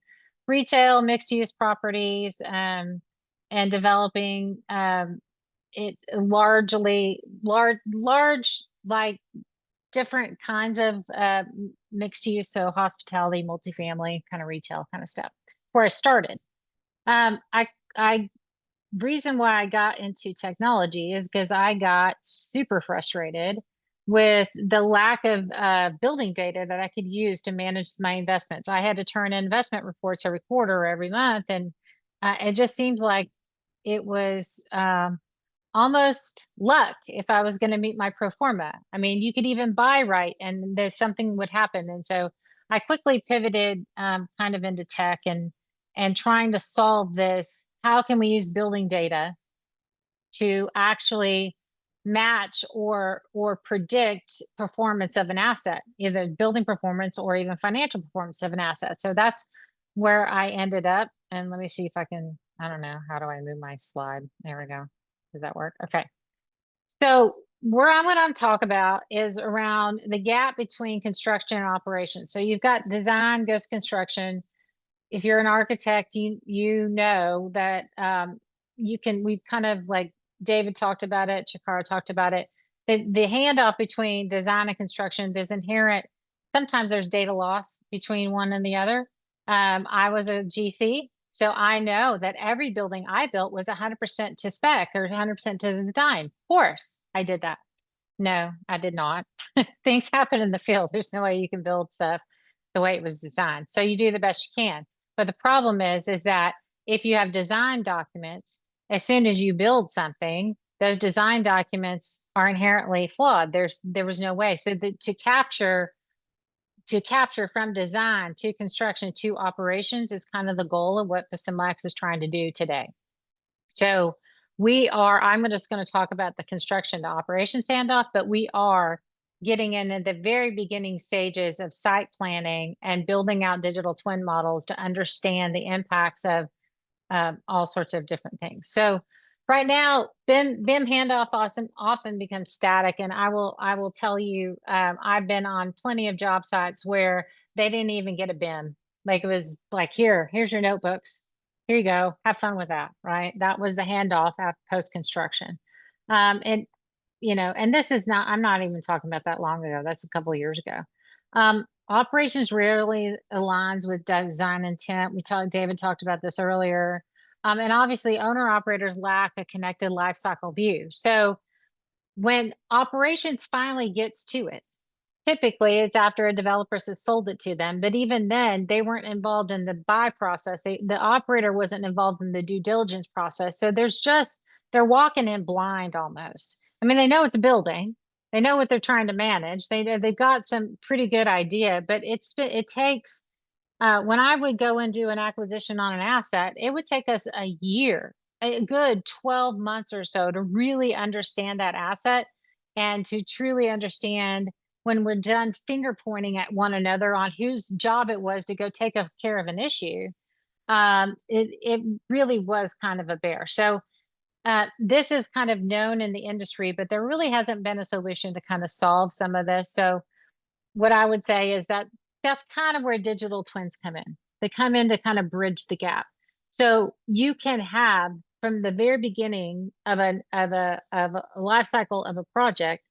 retail, mixed use properties, and developing it large, like different kinds of mixed use, so hospitality, multifamily, kind of retail kind of stuff. Where I started. I reason why I got into technology is because I got super frustrated with the lack of building data that I could use to manage my investments. I had to turn in investment reports every quarter or every month, and it just seems like it was almost luck if I was going to meet my pro forma. I mean, you could even buy right and there's something would happen. And so I quickly pivoted kind of into tech and trying to solve this. How can we use building data to actually match or predict performance of an asset, either building performance or even financial performance of an asset? So that's where I ended up. And let me see if I can, I don't know, how do I move my slide? There we go. Does that work? Okay. So where I'm going to talk about is around the gap between construction and operations. So you've got design goes construction. If you're an architect, you know that we've kind of, like David talked about it, Chikara talked about it. The handoff between design and construction, there's inherent, sometimes there's data loss between one and the other. I was a GC, so I know that every building I built was 100% to spec or 100% to the design. Of course, I did that. No, I did not. Things happen in the field. There's no way you can build stuff the way it was designed. So you do the best you can. But the problem is that if you have design documents, as soon as you build something, those design documents are inherently flawed. There was no way. So to capture from design to construction to operations is kind of the goal of what Systemlex is trying to do today. So I'm just going to talk about the construction to operations handoff, but we are getting into the very beginning stages of site planning and building out digital twin models to understand the impacts of all sorts of different things. So right now, BIM handoff often becomes static, and I will tell you, I've been on plenty of job sites where they didn't even get a BIM. Like, it was like, here's your notebooks. Here you go. Have fun with that, right? That was the handoff after post-construction. And this is not, I'm not even talking about that long ago. That's a couple of years ago. Operations rarely aligns with design intent. David talked about this earlier. And obviously owner operators lack a connected lifecycle view. So when operations finally gets to it, typically it's after a developer has sold it to them. But even then, they weren't involved in the buy process. The operator wasn't involved in the due diligence process. So they're walking in blind almost. I mean, they know it's a building. They know what they're trying to manage. They've got some pretty good idea, but it takes, when I would go and do an acquisition on an asset, it would take us a year, a good 12 months or so to really understand that asset and to truly understand, when we're done finger pointing at one another on whose job it was to go take care of an issue. It really was kind of a bear. So this is kind of known in the industry, but there really hasn't been a solution to kind of solve some of this. So what I would say is that that's kind of where digital twins come in. They come in to kind of bridge the gap. So you can have from the very beginning of a life cycle of a project,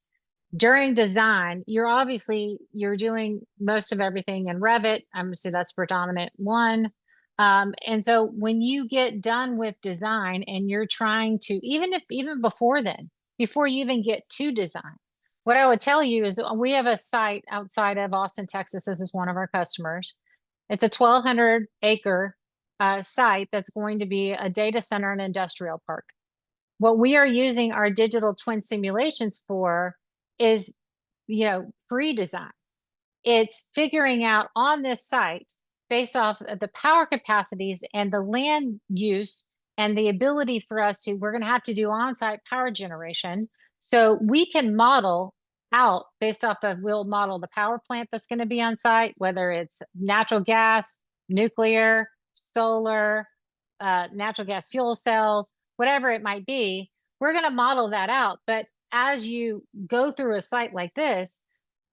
during design, you're doing most of everything in Revit. I'm assuming that's predominant one. And so when you get done with design and you're trying to, even before then, before you even get to design, what I would tell you is we have a site outside of Austin, Texas. This is one of our customers. It's a 1,200 acre site that's going to be a data center and industrial park. What we are using our digital twin simulations for is, pre-design. It's figuring out on this site, based off of the power capacities and the land use and the ability for us to, we're going to have to do on-site power generation. So we can model out based off of, we'll model the power plant that's going to be on site, whether it's natural gas, nuclear, solar, natural gas fuel cells, whatever it might be. We're going to model that out. But as you go through a site like this,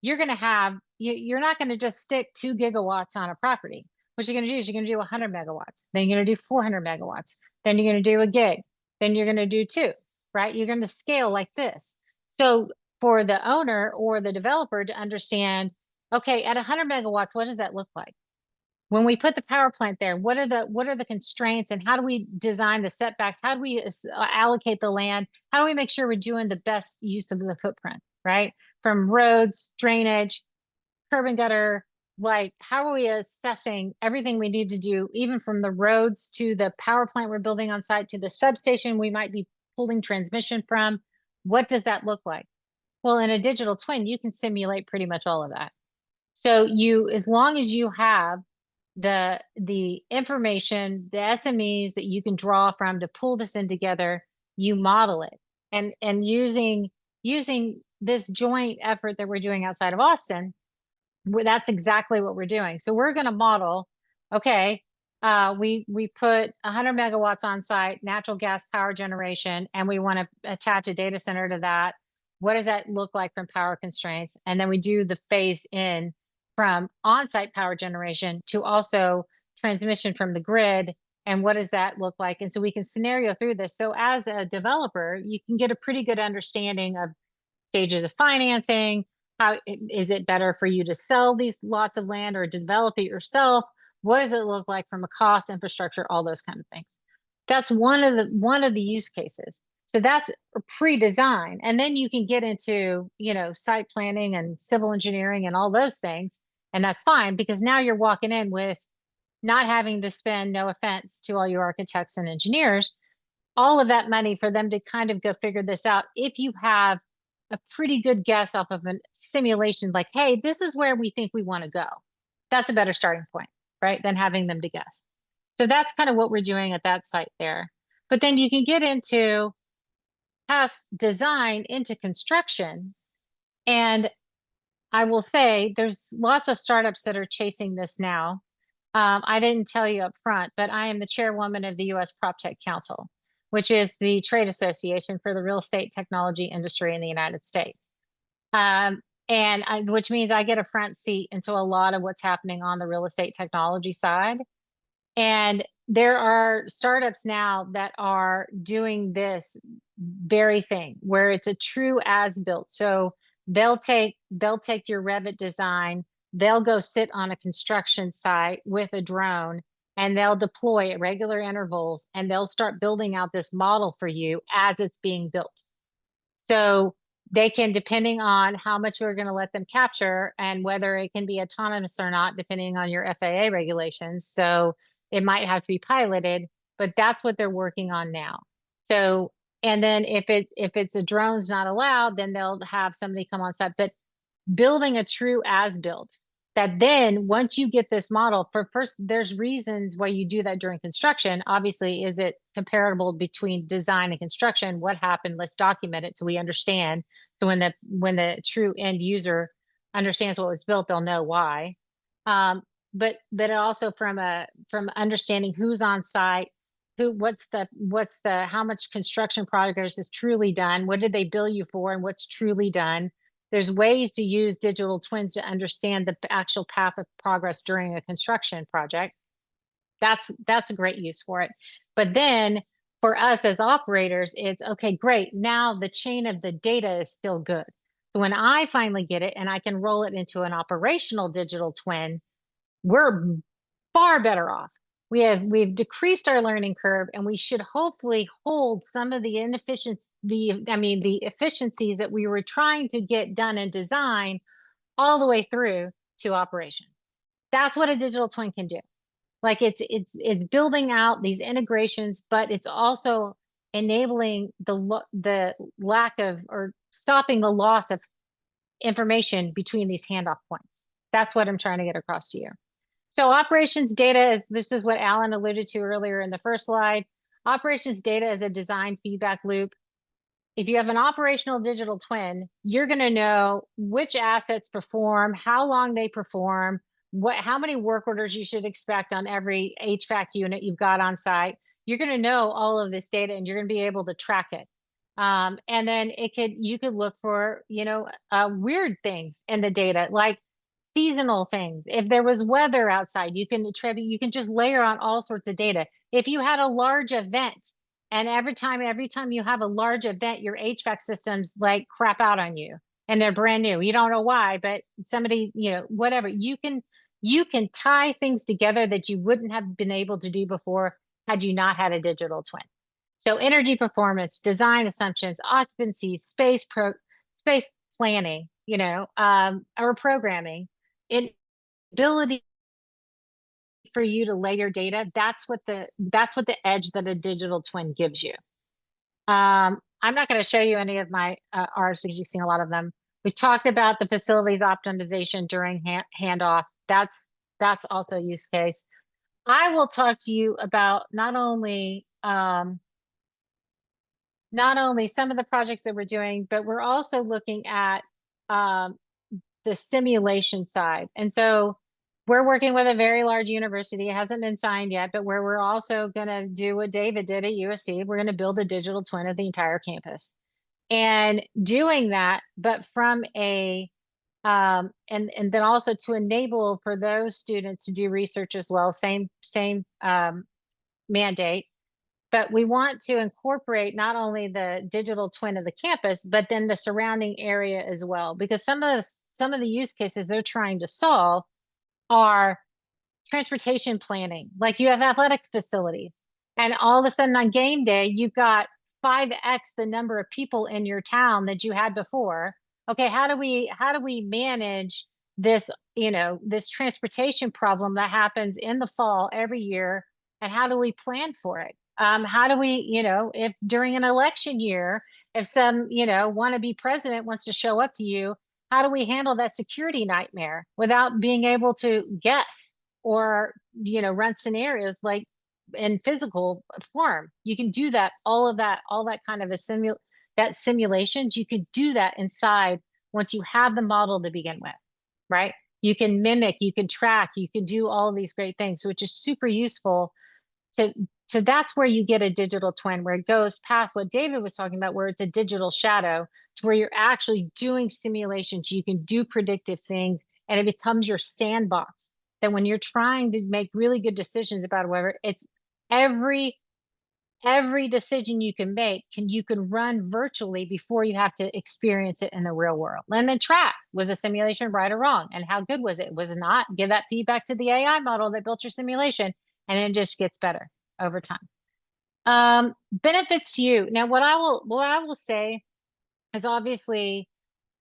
you're going to have, you're not going to just stick 2 gigawatts on a property. What you're going to do is you're going to do 100 megawatts. Then you're going to do 400 megawatts. Then you're going to do a gig. Then you're going to do 2, right? You're going to scale like this. So for the owner or the developer to understand, okay, at 100 megawatts, what does that look like? When we put the power plant there, what are the constraints and how do we design the setbacks? How do we allocate the land? How do we make sure we're doing the best use of the footprint, right? From roads, drainage, curb and gutter, like how are we assessing everything we need to do, even from the roads to the power plant we're building on site to the substation we might be pulling transmission from? What does that look like? Well, in a digital twin, you can simulate pretty much all of that. So as long as you have the information, the SMEs that you can draw from to pull this in together, you model it. And using this joint effort that we're doing outside of Austin, that's exactly what we're doing. So we're going to model, okay, we put 100 megawatts on site, natural gas power generation, and we want to attach a data center to that. What does that look like from power constraints? And then we do the phase in from on-site power generation to also transmission from the grid. And what does that look like? And so we can scenario through this. So as a developer, you can get a pretty good understanding of stages of financing. How is it better for you to sell these lots of land or develop it yourself? What does it look like from a cost, infrastructure, all those kind of things? That's one of the use cases. So that's pre-design. And then you can get into, site planning and civil engineering and all those things. And that's fine because now you're walking in with not having to spend, no offense to all your architects and engineers, all of that money for them to kind of go figure this out. If you have a pretty good guess off of a simulation, like, hey, this is where we think we want to go. That's a better starting point, right? Than having them to guess. So that's kind of what we're doing at that site there. But then you can get into past design into construction. And I will say there's lots of startups that are chasing this now. I didn't tell you up front, but I am the chairwoman of the U.S. PropTech Council, which is the trade association for the real estate technology industry in the United States. Which means I get a front seat into a lot of what's happening on the real estate technology side. And there are startups now that are doing this very thing where it's a true as-built. So they'll take your Revit design, they'll go sit on a construction site with a drone and they'll deploy at regular intervals and they'll start building out this model for you as it's being built. So they can, depending on how much you're going to let them capture and whether it can be autonomous or not, depending on your FAA regulations. So it might have to be piloted, but that's what they're working on now. So, and then if it's a drone's not allowed, then they'll have somebody come on site. But building a true as-built, that then once you get this model, first, there's reasons why you do that during construction. Obviously, is it comparable between design and construction? What happened? Let's document it so we understand. So when the true end user understands what was built, they'll know why. But also from understanding who's on site, what's the how much construction progress is truly done, what did they bill you for, and what's truly done. There's ways to use digital twins to understand the actual path of progress during a construction project. That's a great use for it. But then for us as operators, it's okay, great. Now the chain of the data is still good. So when I finally get it and I can roll it into an operational digital twin, we're far better off. We've decreased our learning curve, and we should hopefully hold some of the the efficiencies that we were trying to get done in design all the way through to operation. That's what a digital twin can do. Like it's building out these integrations, but it's also enabling the lack of, or stopping the loss of information between these handoff points. That's what I'm trying to get across to you. So operations data this is what Alan alluded to earlier in the first slide. Operations data is a design feedback loop. If you have an operational digital twin, you're going to know which assets perform, how long they perform, how many work orders you should expect on every HVAC unit you've got on site. You're going to know all of this data, and you're going to be able to track it. And then you could look for, weird things in the data, like seasonal things. If there was weather outside, you can just layer on all sorts of data. If you had a large event, and every time you have a large event, your HVAC systems like crap out on you, and they're brand new. You don't know why, but somebody, whatever, you can tie things together that you wouldn't have been able to do before had you not had a digital twin. So energy performance, design assumptions, occupancy, space planning, or programming, ability for you to layer data. That's what the edge that a digital twin gives you. I'm not going to show you any of my R's because you've seen a lot of them. We talked about the facilities optimization during handoff. That's also a use case. I will talk to you about not only some of the projects that we're doing, but we're also looking at the simulation side. And so we're working with a very large university. It hasn't been signed yet, but where we're also going to do what David did at USC. We're going to build a digital twin of the entire campus. And doing that, but from a and then also to enable for those students to do research as well, same mandate. But we want to incorporate not only the digital twin of the campus, but then the surrounding area as well, because some of the use cases they're trying to solve are transportation planning. Like you have athletics facilities, and all of a sudden on game day, you've got 5x the number of people in your town that you had before. Okay, how do we manage this, this transportation problem that happens in the fall every year, and how do we plan for it? How do we, if during an election year, if some, wannabe president wants to show up to you, how do we handle that security nightmare without being able to guess or, run scenarios like in physical form? You can do that, all that kind of simulations, you could do that inside once you have the model to begin with, right? You can mimic, you can track, you can do all these great things, which is super useful so that's where you get a digital twin, where it goes past what David was talking about, where it's a digital shadow, to where you're actually doing simulations. You can do predictive things, and it becomes your sandbox. That when you're trying to make really good decisions about whatever, it's every decision you can make, you can run virtually before you have to experience it in the real world. And then track, was the simulation right or wrong? And how good was it? Was it not? Give that feedback to the AI model that built your simulation, and it just gets better over time. Benefits to you. Now, what I will say is, obviously,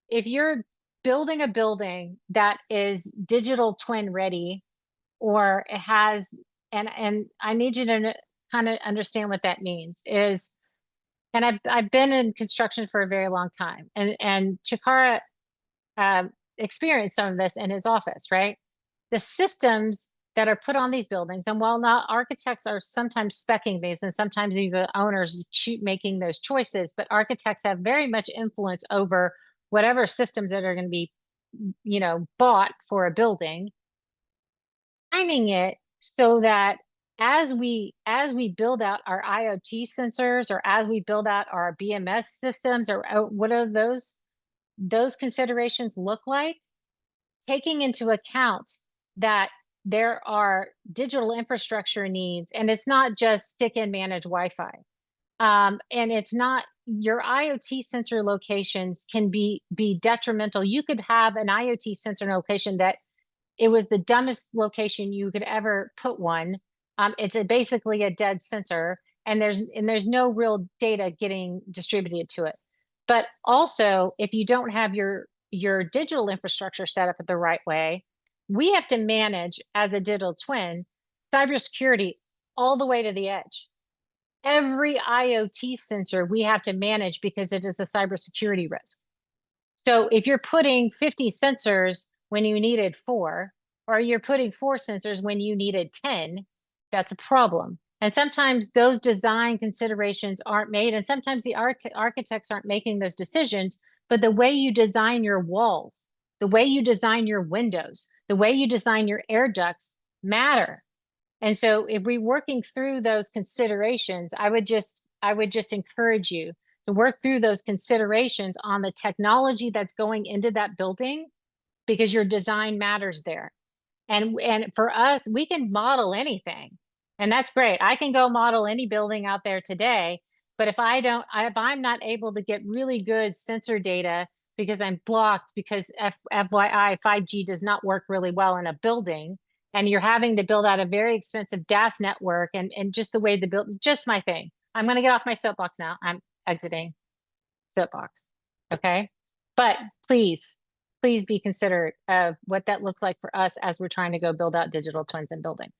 if you're building a building that is digital twin ready, or it has, and I need you to kind of understand what that means is, and I've been in construction for a very long time, and Chikara experienced some of this in his office, right? The systems that are put on these buildings, and while not architects are sometimes speccing these, and sometimes these are owners making those choices, but architects have very much influence over whatever systems that are going to be, bought for a building, designing it so that as we build out our IoT sensors, or as we build out our BMS systems, or what are those considerations look like, taking into account that there are digital infrastructure needs, and it's not just stick and manage Wi-Fi. And it's not, your IoT sensor locations can be detrimental. You could have an IoT sensor location that it was the dumbest location you could ever put one. It's basically a dead sensor, and there's no real data getting distributed to it. But also, if you don't have your digital infrastructure set up the right way, we have to manage as a digital twin cybersecurity all the way to the edge. Every IoT sensor we have to manage because it is a cybersecurity risk. So if you're putting 50 sensors when you needed 4, or you're putting 4 sensors when you needed 10, that's a problem. And sometimes those design considerations aren't made, and sometimes the architects aren't making those decisions, but the way you design your walls, the way you design your windows, the way you design your air ducts matter. And so if we're working through those considerations, I would just encourage you to work through those considerations on the technology that's going into that building, because your design matters there. And for us, we can model anything, and that's great. I can go model any building out there today, but if I'm not able to get really good sensor data because I'm blocked, because FYI 5G does not work really well in a building, and you're having to build out a very expensive DAS network, and just the way the build, just my thing. I'm going to get off my soapbox now. I'm exiting soapbox. Okay. But please be considerate of what that looks like for us as we're trying to go build out digital twins in buildings,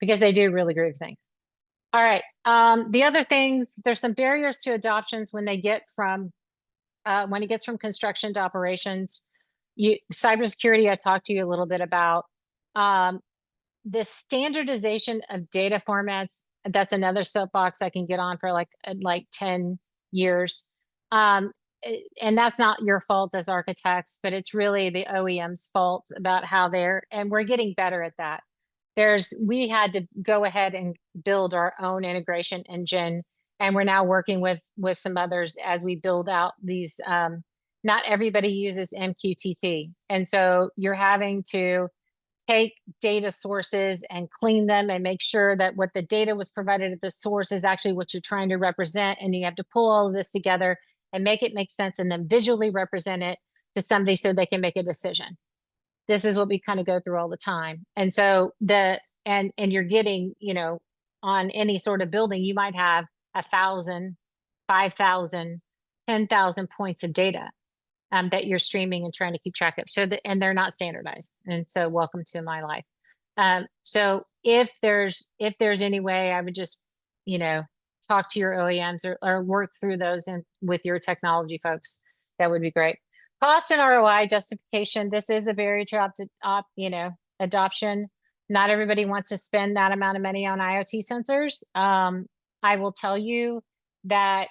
because they do really great things. All right. The other things, there's some barriers to adoptions when they get from, when it gets from construction to operations. Cybersecurity, I talked to you a little bit about. The standardization of data formats, that's another soapbox I can get on for like 10 years. And that's not your fault as architects, but it's really the OEM's fault about how and we're getting better at that. We had to go ahead and build our own integration engine, and we're now working with some others as we build out these. Not everybody uses MQTT, and so you're having to take data sources and clean them and make sure that what the data was provided at the source is actually what you're trying to represent. And you have to pull all of this together and make it make sense, and then visually represent it to somebody so they can make a decision. This is what we kind of go through all the time. And so and you're getting, on any sort of building, you might have 1,000, 5,000, 10,000 points of data that you're streaming and trying to keep track of. And they're not standardized. And so welcome to my life. So if there's any way, I would just, talk to your OEMs or work through those with your technology folks. That would be great. Cost and ROI justification. This is a very adoption. Not everybody wants to spend that amount of money on IoT sensors. I will tell you that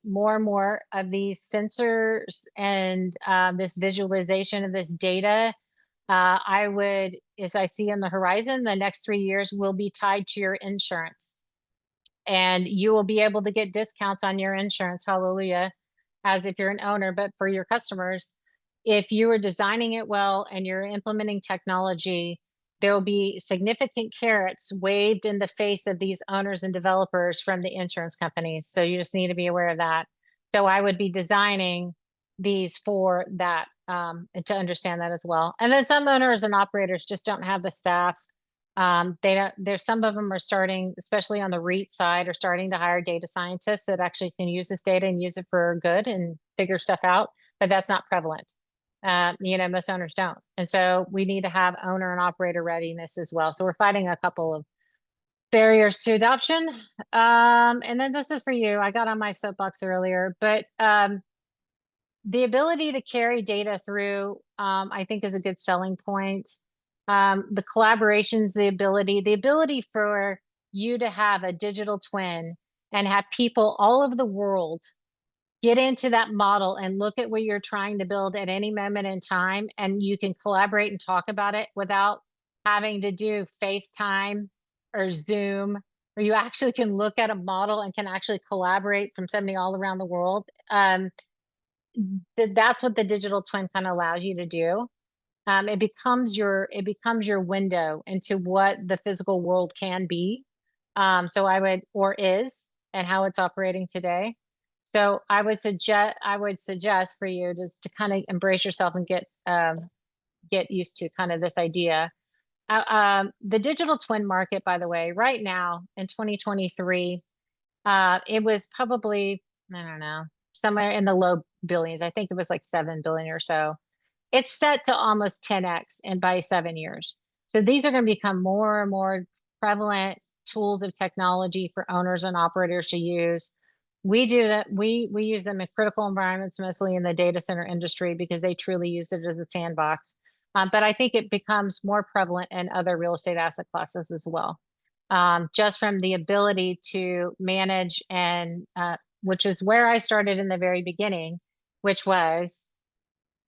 more and more of these sensors and this visualization of this data, as I see on the horizon, the next 3 years will be tied to your insurance. And you will be able to get discounts on your insurance, hallelujah, as if you're an owner. But for your customers, if you are designing it well and you're implementing technology, there will be significant carrots waved in the face of these owners and developers from the insurance companies. So you just need to be aware of that. So I would be designing these for that, to understand that as well. And then some owners and operators just don't have the staff. There's some of them are starting, especially on the REIT side, are starting to hire data scientists that actually can use this data and use it for good and figure stuff out, but that's not prevalent. Most owners don't. And so we need to have owner and operator readiness as well. So we're fighting a couple of barriers to adoption. And then this is for you. I got on my soapbox earlier, but the ability to carry data through, I think, is a good selling point. The collaborations, the ability for you to have a digital twin and have people all over the world get into that model and look at what you're trying to build at any moment in time, and you can collaborate and talk about it without having to do FaceTime or Zoom, where you actually can look at a model and can actually collaborate from somebody all around the world. That's what the digital twin kind of allows you to do. it becomes your window into what the physical world can be. So I would, or is, and how it's operating today. So I would suggest for you just to kind of embrace yourself and get used to kind of this idea. The digital twin market, by the way, right now in 2023, it was probably, I don't know, somewhere in the low billions. I think it was like 7 billion or so. It's set to almost 10x and by 7 years. So these are going to become more and more prevalent tools of technology for owners and operators to use. We do that. We use them in critical environments, mostly in the data center industry, because they truly use it as a sandbox. But I think it becomes more prevalent in other real estate asset classes as well. Just from the ability to manage and which is where I started in the very beginning, which was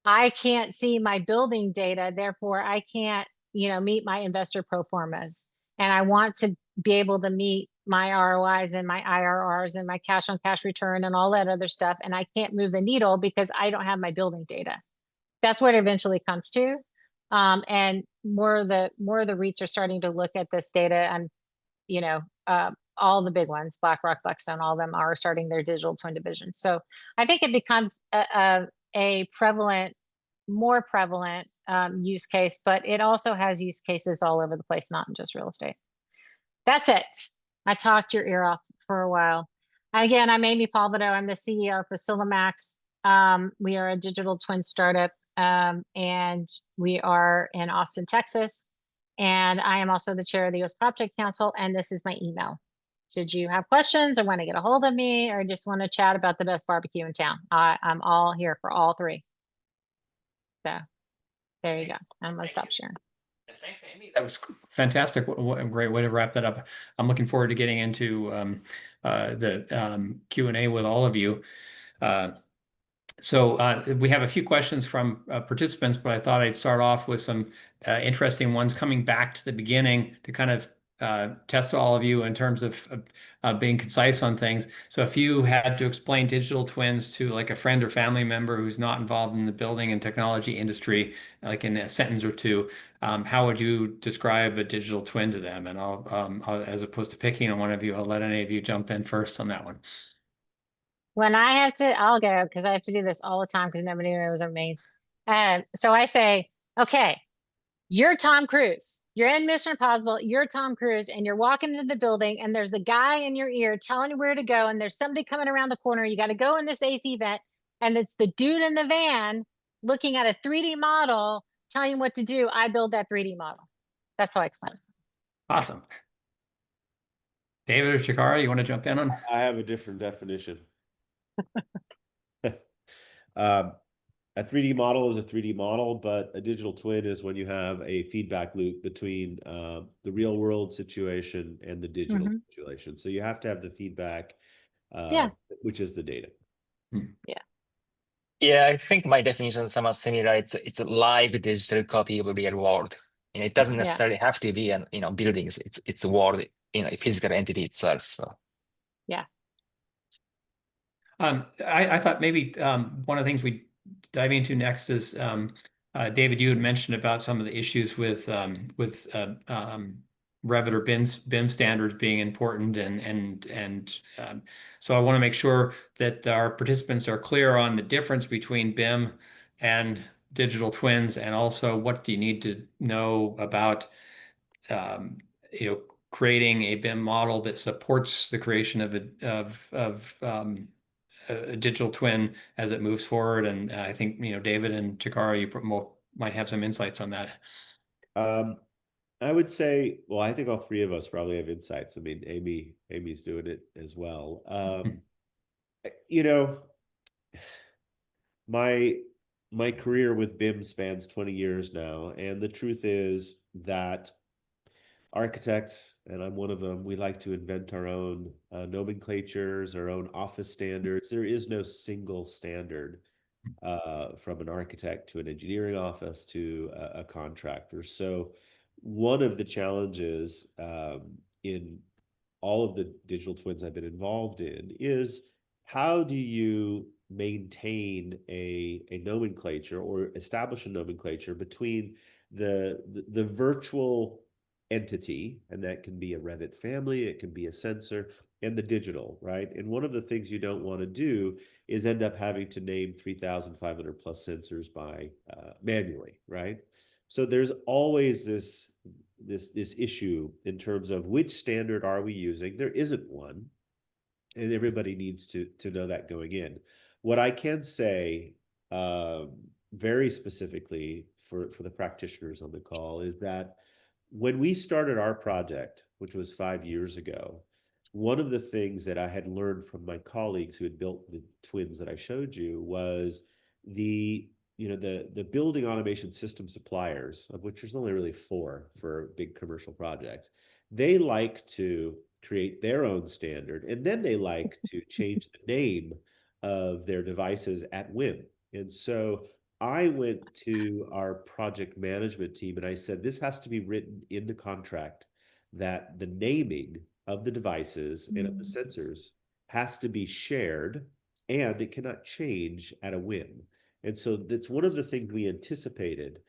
I can't see my building data, therefore I can't, meet my investor pro formas. And I want to be able to meet my ROIs and my IRRs and my cash on cash return and all that other stuff. And I can't move the needle because I don't have my building data. That's what it eventually comes to. And more of the REITs are starting to look at this data, and all the big ones, BlackRock, Blackstone, all of them are starting their digital twin division. So I think it becomes a more prevalent use case, but it also has use cases all over the place, not in just real estate. That's it. I talked your ear off for a while. Again, I'm Amy Palvido. I'm the CEO of Facilimax. We are a digital twin startup, and we are in Austin, Texas. And I am also the chair of the U.S. PropTech Council, and this is my email. Should you have questions or want to get a hold of me or just want to chat about the best barbecue in town, I'm all here for all three. So there you go. I'm going to stop sharing. Thanks, Amy. That was fantastic. What a great way to wrap that up. I'm looking forward to getting into the Q&A with all of you. So we have a few questions from participants, but I thought I'd start off with some interesting ones coming back to the beginning to kind of test all of you in terms of being concise on things. So if you had to explain digital twins to like a friend or family member who's not involved in the building and technology industry, like in a sentence or two, how would you describe a digital twin to them? And I'll as opposed to picking on one of you, I'll let any of you jump in first on that one. When I have to, I'll go because I have to do this all the time because nobody knows what it means. So I say, okay, you're Tom Cruise. You're in Mission Impossible. You're Tom Cruise, and you're walking into the building, and there's a guy in your ear telling you where to go, and there's somebody coming around the corner. You got to go in this AC vent, and it's the dude in the van looking at a 3D model, telling you what to do. I build that 3D model. That's how I explain it. Awesome. David or Chikara, you want to jump in on? I have a different definition. A 3D model is a 3D model, but a digital twin is when you have a feedback loop between the real world situation and the digital situation. So you have to have the feedback, which is the data. Yeah, I think my definition is somewhat similar. It's a live digital copy of a real world. It doesn't necessarily have to be an buildings. It's a world, a physical entity itself. So yeah. I thought maybe one of the things we dive into next is David, you had mentioned about some of the issues with Revit or BIM standards being important, and so I want to make sure that our participants are clear on the difference between BIM and digital twins, and also what do you need to know about creating a BIM model that supports the creation of a digital twin as it moves forward. And I think David and Chikara, you might have some insights on that. I would say, well, I think all three of us probably have insights. I mean, Amy's doing it as well. My career with BIM spans 20 years now, and the truth is that architects, and I'm one of them, we like to invent our own nomenclatures, our own office standards. There is no single standard from an architect to an engineering office to a contractor. So one of the challenges in all of the digital twins I've been involved in is how do you maintain a nomenclature or establish a nomenclature between the virtual entity, and that can be a Revit family, it can be a sensor, and the digital, right? And one of the things you don't want to do is end up having to name 3,500 plus sensors by manually, right? So there's always this issue in terms of which standard are we using. There isn't one, and everybody needs to know that going in. What I can say very specifically for the practitioners on the call is that when we started our project, which was 5 years ago, one of the things that I had learned from my colleagues who had built the twins that I showed you was the building automation system suppliers, of which there's only really 4 for big commercial projects. They like to create their own standard, and then they like to change the name of their devices at whim. And so I went to our project management team and I said, this has to be written in the contract that the naming of the devices and of the sensors has to be shared, and it cannot change at a whim. And so that's one of the things we anticipated,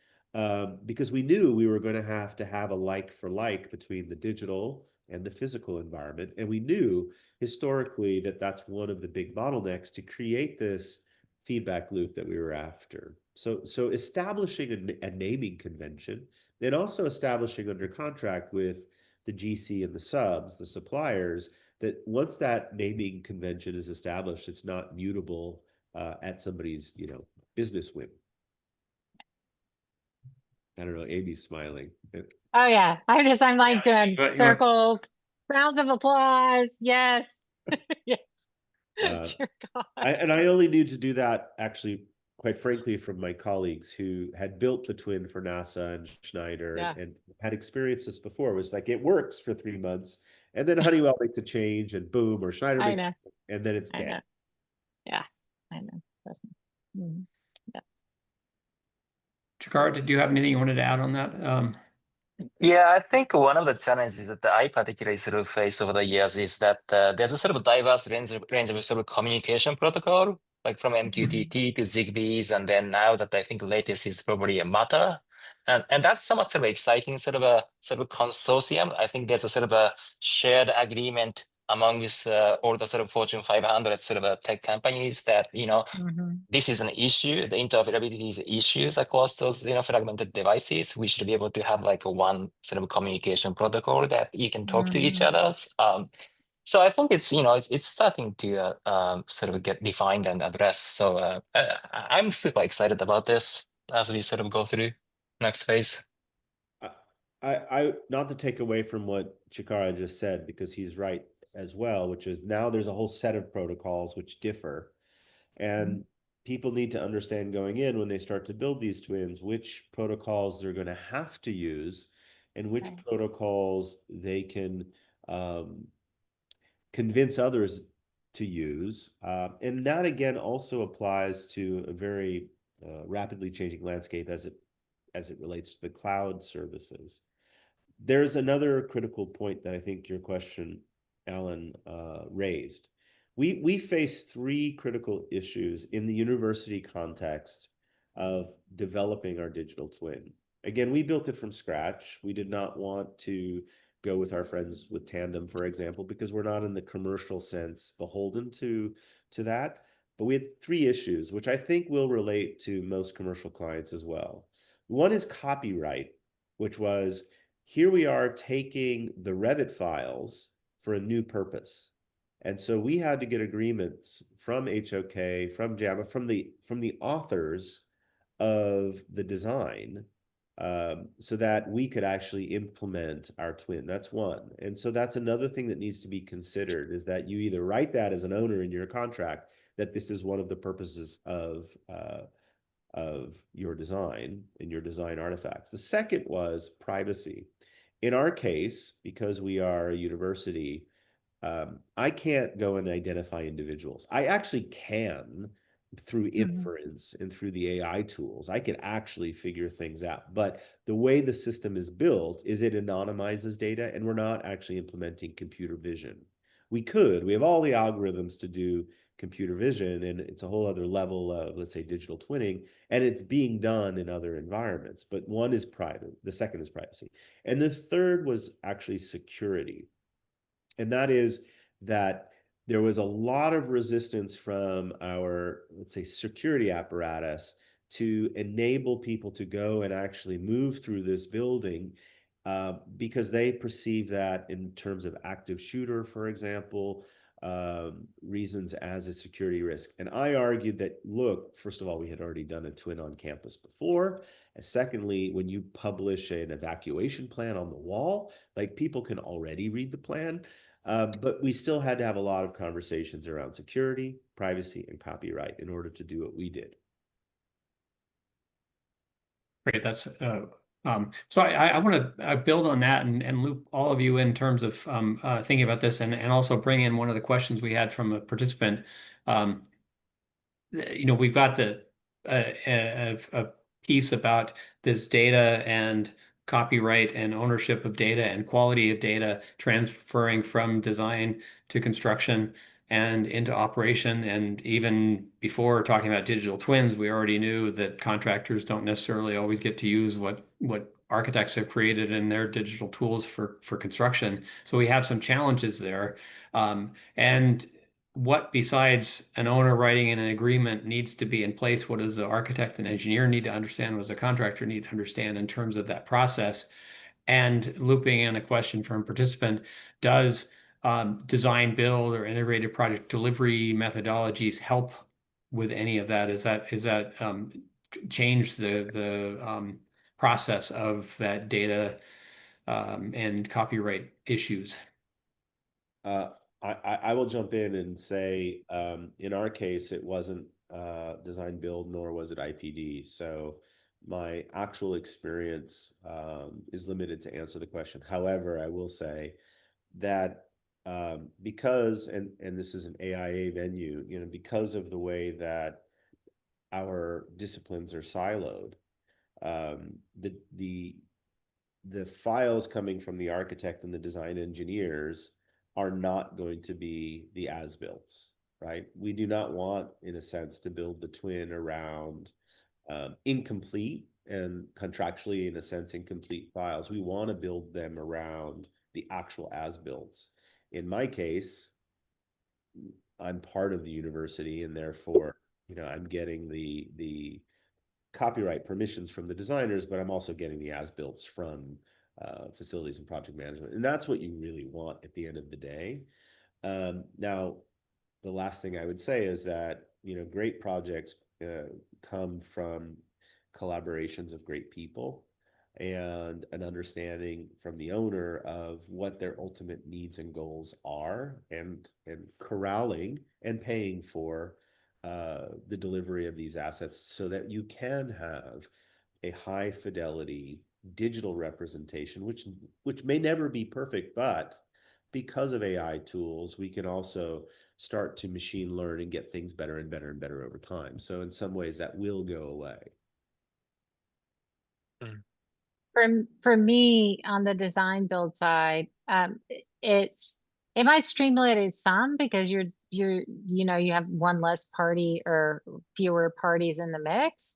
because we knew we were going to have a like for like between the digital and the physical environment. And we knew historically that that's one of the big bottlenecks to create this feedback loop that we were after. So establishing a naming convention, and also establishing under contract with the GC and the subs, the suppliers, that once that naming convention is established, it's not mutable at somebody's business whim. I don't know, Amy's smiling. Oh yeah, I'm like doing you want- circles, rounds of applause. Yes. Yes. Dear God. I only knew to do that, actually, quite frankly, from my colleagues who had built the twin for NASA and Schneider Yeah. and had experienced this before. It was like, it works for 3 months, and then Honeywell makes a change, and boom, or Schneider I makes know. and then it's I dead. know. Yeah, I know. Trust me. Mhm. Yes. Chikara, did you have anything you wanted to add on that? Yeah, I think one of the challenges that I particularly sort of face over the years is that there's a sort of diverse range of sort of communication protocol, like from MQTT to Zigbees, and then now that I think latest is probably a Matter. And that's somewhat sort of exciting sort of consortium. I think there's a sort of a shared agreement amongst all the sort of Fortune 500 sort of tech companies that, Mhm. this is an issue, the interoperability is issues across those fragmented devices. We should be able to have like a one sort of communication protocol that you can talk to each other's. So I think it's starting to sort of get defined and addressed. So I'm super excited about this as we sort of go through next phase. I not to take away from what Chikara just said, because he's right as well, which is now there's a whole set of protocols which differ, and people need to understand going in when they start to build these twins which protocols they're going to have to use and which Right. protocols they can convince others to use. And that again also applies to a very rapidly changing landscape as it relates to the cloud services. There's another critical point that I think your question, Alan, raised. We face 3 critical issues in the university context of developing our digital twin. Again, we built it from scratch. We did not want to go with our friends with Tandem, for example, because we're not in the commercial sense beholden to that. But we had 3 issues, which I think will relate to most commercial clients as well. One is copyright, which was, here we are taking the Revit files for a new purpose. And so we had to get agreements from HOK, from JAMA, from the authors of the design, so that we could actually implement our twin. That's one. And so that's another thing that needs to be considered, is that you either write that as an owner in your contract, that this is one of the purposes of your design and your design artifacts. The second was privacy. In our case, because we are a university, I can't go and identify individuals. I actually can through inference and through the AI tools. I can actually figure things out. But the way the system is built is it anonymizes data, and we're not actually implementing computer vision. We have all the algorithms to do computer vision, and it's a whole other level of, let's say, digital twinning, and it's being done in other environments. But one is private, the second is privacy, and the third was actually security. And that is that there was a lot of resistance from our, let's say, security apparatus to enable people to go and actually move through this building, because they perceive that in terms of active shooter, for example, reasons as a security risk. And I argued that, look, first of all, we had already done a twin on campus before. And secondly, when you publish an evacuation plan on the wall, like, people can already read the plan. But we still had to have a lot of conversations around security, privacy, and copyright in order to do what we did. Great. That's so I want to build on that and loop all of you in terms of thinking about this, and also bring in one of the questions we had from a participant. We've got a piece about this data and copyright and ownership of data and quality of data transferring from design to construction and into operation. And even before talking about digital twins, we already knew that contractors don't necessarily always get to use what architects have created in their digital tools for construction. So we have some challenges there. And what, besides an owner writing in an agreement, needs to be in place? What does the architect and engineer need to understand? What does the contractor need to understand in terms of that process? And looping in a question from a participant, does design build or integrated project delivery methodologies help with any of that? Is that change the process of that data and copyright issues? I will jump in and say, in our case, it wasn't design build, nor was it IPD. So my actual experience is limited to answer the question. However, I will say that because, and this is an AIA venue, because of the way that our disciplines are siloed, the files coming from the architect and the design engineers are not going to be the as-builts, right? We do not want, in a sense, to build the twin around incomplete and contractually, in a sense, incomplete files. We want to build them around the actual as-builts. In my case, I'm part of the university, and therefore, I'm getting the copyright permissions from the designers, but I'm also getting the as-builts from facilities and project management. And that's what you really want at the end of the day. Now, the last thing I would say is that, great projects come from collaborations of great people and an understanding from the owner of what their ultimate needs and goals are, and corralling and paying for the delivery of these assets so that you can have a high fidelity digital representation, which may never be perfect, but because of AI tools, we can also start to machine learn and get things better and better and better over time. So in some ways that will go away. For me, on the design build side, it might streamline it some, because you have one less party or fewer parties in the mix.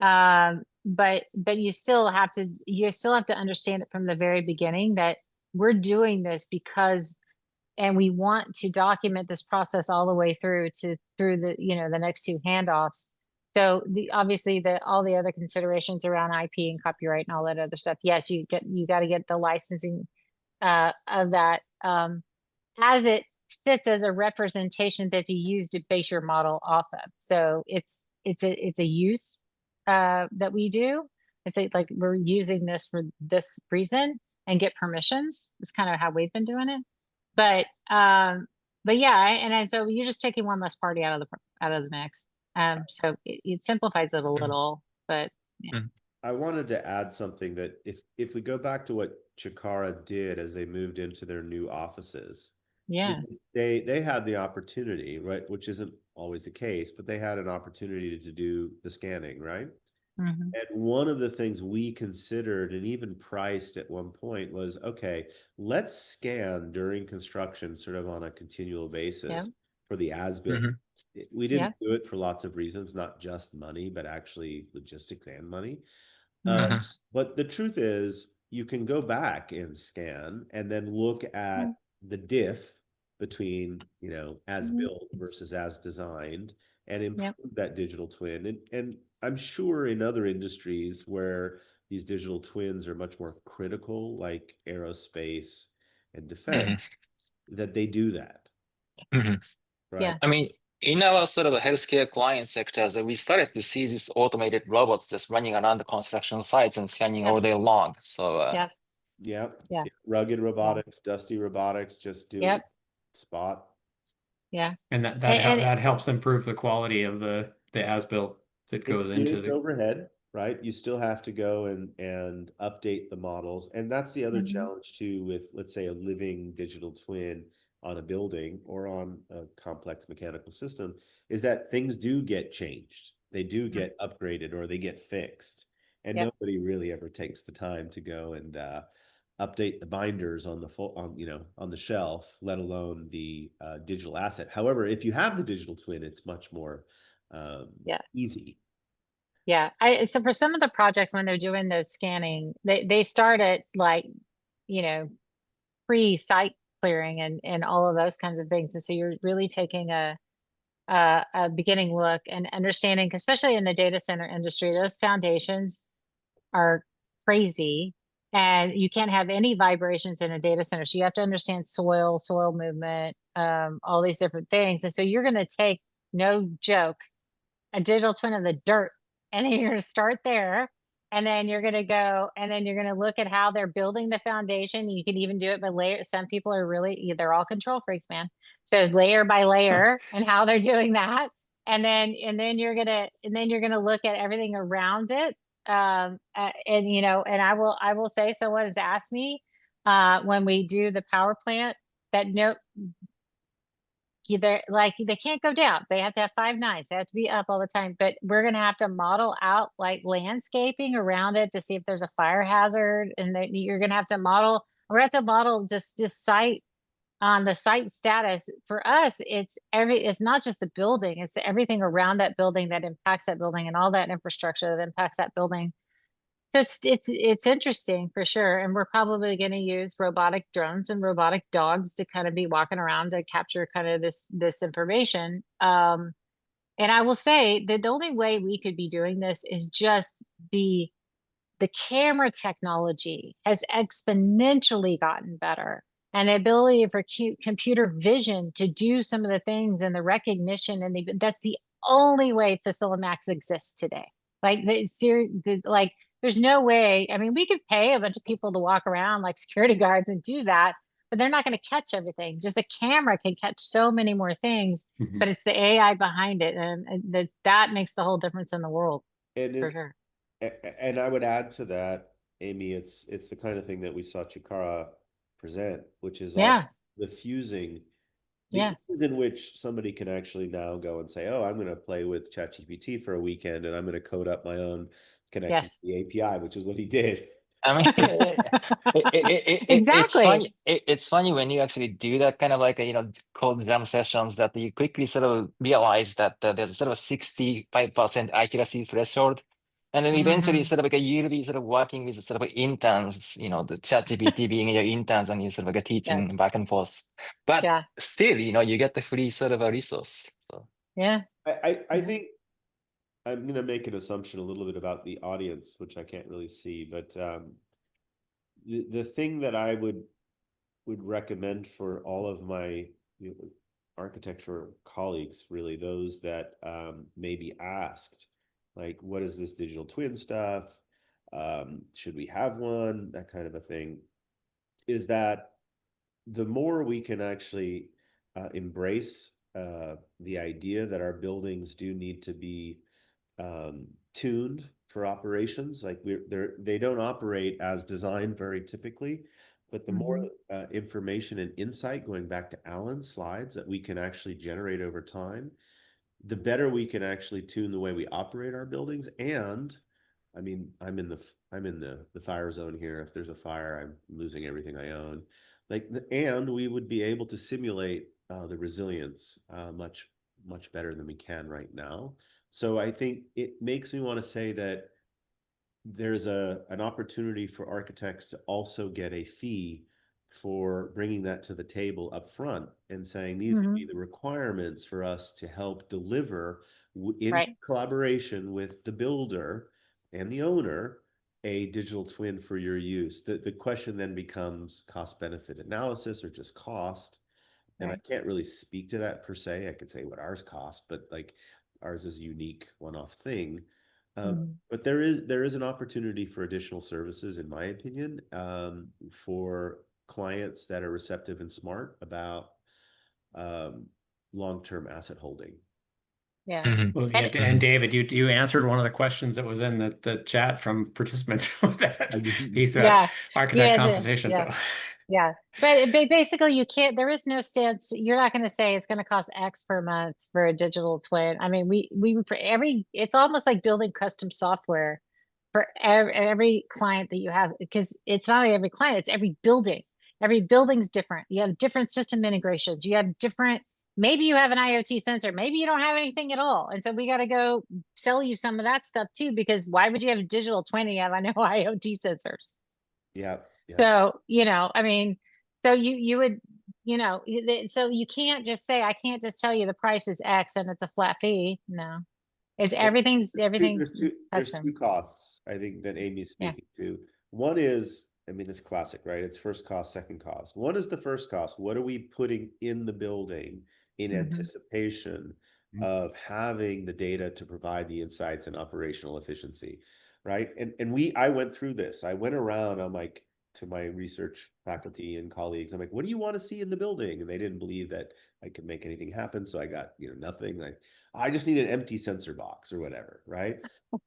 But you still have to understand it from the very beginning that we're doing this because, and we want to document this process all the way through the the next two handoffs. So obviously all the other considerations around IP and copyright and all that other stuff. Yes, you got to get the licensing of that as it sits as a representation that you use to base your model off of. So it's a use that we do. It's like we're using this for this reason and get permissions. It's kind of how we've been doing it. But yeah, and so you're just taking one less party out of the mix. So it simplifies it a little, but yeah. I wanted to add something that if we go back to what Chikara did as they moved into their new offices, Yeah, they had the opportunity, right, which isn't always the case, but they had an opportunity to do the scanning, right? Mhm. And one of the things we considered and even priced at one point was, okay, let's scan during construction sort of on a continual basis. Yeah. for the as-built. Mhm. We didn't do it for lots of reasons, not just money, but actually logistics and money. Mhm. But the truth is, you can go back and scan and then look at the diff between, you know, as built versus as designed, and improve that digital twin. And I'm sure in other industries where these digital twins are much more critical, like aerospace and defense, that they do that, Mhm. right? Yeah. I mean, in our sort of healthcare client sectors, we started to see these automated robots just running around the construction sites and scanning all day Yes. long. So Yes. Yep. Yeah. Rugged robotics, dusty robotics, just do Yep. spot. Yeah. And that And that helps improve the quality of the as-built that goes It into creates the. overhead, right? You still have to go and update the models. And that's the other challenge too with, let's say, a living digital twin on a building or on a complex mechanical system, is that things do get changed. They do get upgraded or they get fixed. And Yep. nobody really ever takes the time to go and update the binders on the full on the shelf, let alone the digital asset. However, if you have the digital twin, it's much more easy. Yeah. So for some of the projects, when they're doing those scanning, they start at like, you know, pre-site clearing and all of those kinds of things. And so you're really taking a beginning look and understanding, especially in the data center industry, those foundations are crazy, and you can't have any vibrations in a data center. So you have to understand soil movement, all these different things. And so you're going to take, no joke, a digital twin of the dirt, and then you're going to start there. And then you're going to go, and then you're going to look at how they're building the foundation. You can even do it by layer. Some people are really, they're all control freaks, man. So layer by layer and how they're doing that. And then you're going to look at everything around it. And, you know, and I will say, someone has asked me, when we do the power plant, that no, either like they can't go down. They have to have 5 nines. They have to be up all the time. But we're gonna have to model out like landscaping around it to see if there's a fire hazard, and that you're gonna have to model. We're gonna have to model just site on the site status. For us, it's not just the building; it's everything around that building that impacts that building and all that infrastructure that impacts that building. So it's interesting for sure, and we're probably going to use robotic drones and robotic dogs to kind of be walking around to capture kind of this information. And I will say that the only way we could be doing this is just the camera technology has exponentially gotten better, and the ability for computer vision to do some of the things and the recognition, and that's the only way Facilimax exists today. Like like there's no way. I mean, we could pay a bunch of people to walk around like security guards and do that, but they're not going to catch everything. Just a camera can catch so many more things, Mhm. but it's the AI behind it, and that makes the whole difference in the world for sure. And I would add to that, Amy, it's the kind of thing that we saw Chikara present, which is also Yeah. the fusing, the Yeah. ease in which somebody can actually now go and say, oh, I'm going to play with ChatGPT for a weekend and I'm going to code up my own connection Yes. to the API, which is what he did. I mean, it's Exactly. funny. It's funny when you actually do that kind of like code jam sessions that you quickly sort of realize that there's sort of 65% accuracy threshold, and then eventually sort of like you'll be sort of working with sort of interns, the ChatGPT being your interns, and you sort of like Yeah. teaching back and forth. But Yeah. still, you get the free sort of a resource. So. Yeah. I think I'm going to make an assumption a little bit about the audience, which I can't really see, but the thing that I would recommend for all of my architecture colleagues, really those that may be asked, like, what is this digital twin stuff? Should we have one? That kind of a thing, is that the more we can actually embrace the idea that our buildings do need to be tuned for operations, like they don't operate as designed very typically, but the more information and insight, going back to Alan's slides, that we can actually generate over time, the better we can actually tune the way we operate our buildings. And I mean, I'm in the fire zone here. If there's a fire, I'm losing everything I own. and we would be able to simulate the resilience much better than we can right now. So I think it makes me want to say that there's an opportunity for architects to also get a fee for bringing that to the table up front and saying these would be the requirements for us to help deliver in Right. collaboration with the builder and the owner a digital twin for your use. The question then becomes cost benefit analysis or just cost. And I Right. can't really speak to that per se. I could say what ours cost, but like ours is a unique one-off thing. But there is an opportunity for additional services, in my opinion, for clients that are receptive and smart about long-term asset holding. Yeah. Mhm. Well, yeah, and David, you answered one of the questions that was in the chat from participants with that piece about Yeah. architect Yeah, compensation. yeah. So Yeah. But basically you can't, there is no stance. You're not going to say it's going to cost X per month for a digital twin. I mean, for every, it's almost like building custom software for every client that you have, because it's not every client, it's every building. Every building's different. You have different system integrations. You have different, maybe you have an IoT sensor, maybe you don't have anything at all. And so we got to go sell you some of that stuff too, because why would you have a digital twin and you have no IoT sensors? Yeah. So, I mean, so you would, so you can't just say, I can't just tell you the price is X and it's a flat fee. No, it's everything's There's two custom. costs, I think, that Amy's Yeah. speaking to. One is, I mean, it's classic, right? It's first cost, second cost. One is the first cost. What are we putting in the building in anticipation of having the data to provide the insights and operational efficiency, right? And I went through this. I went around, I'm like, to my research faculty and colleagues, I'm like, what do you want to see in the building? And they didn't believe that I could make anything happen. So I got, nothing. Like, I just need an empty sensor box or whatever, right?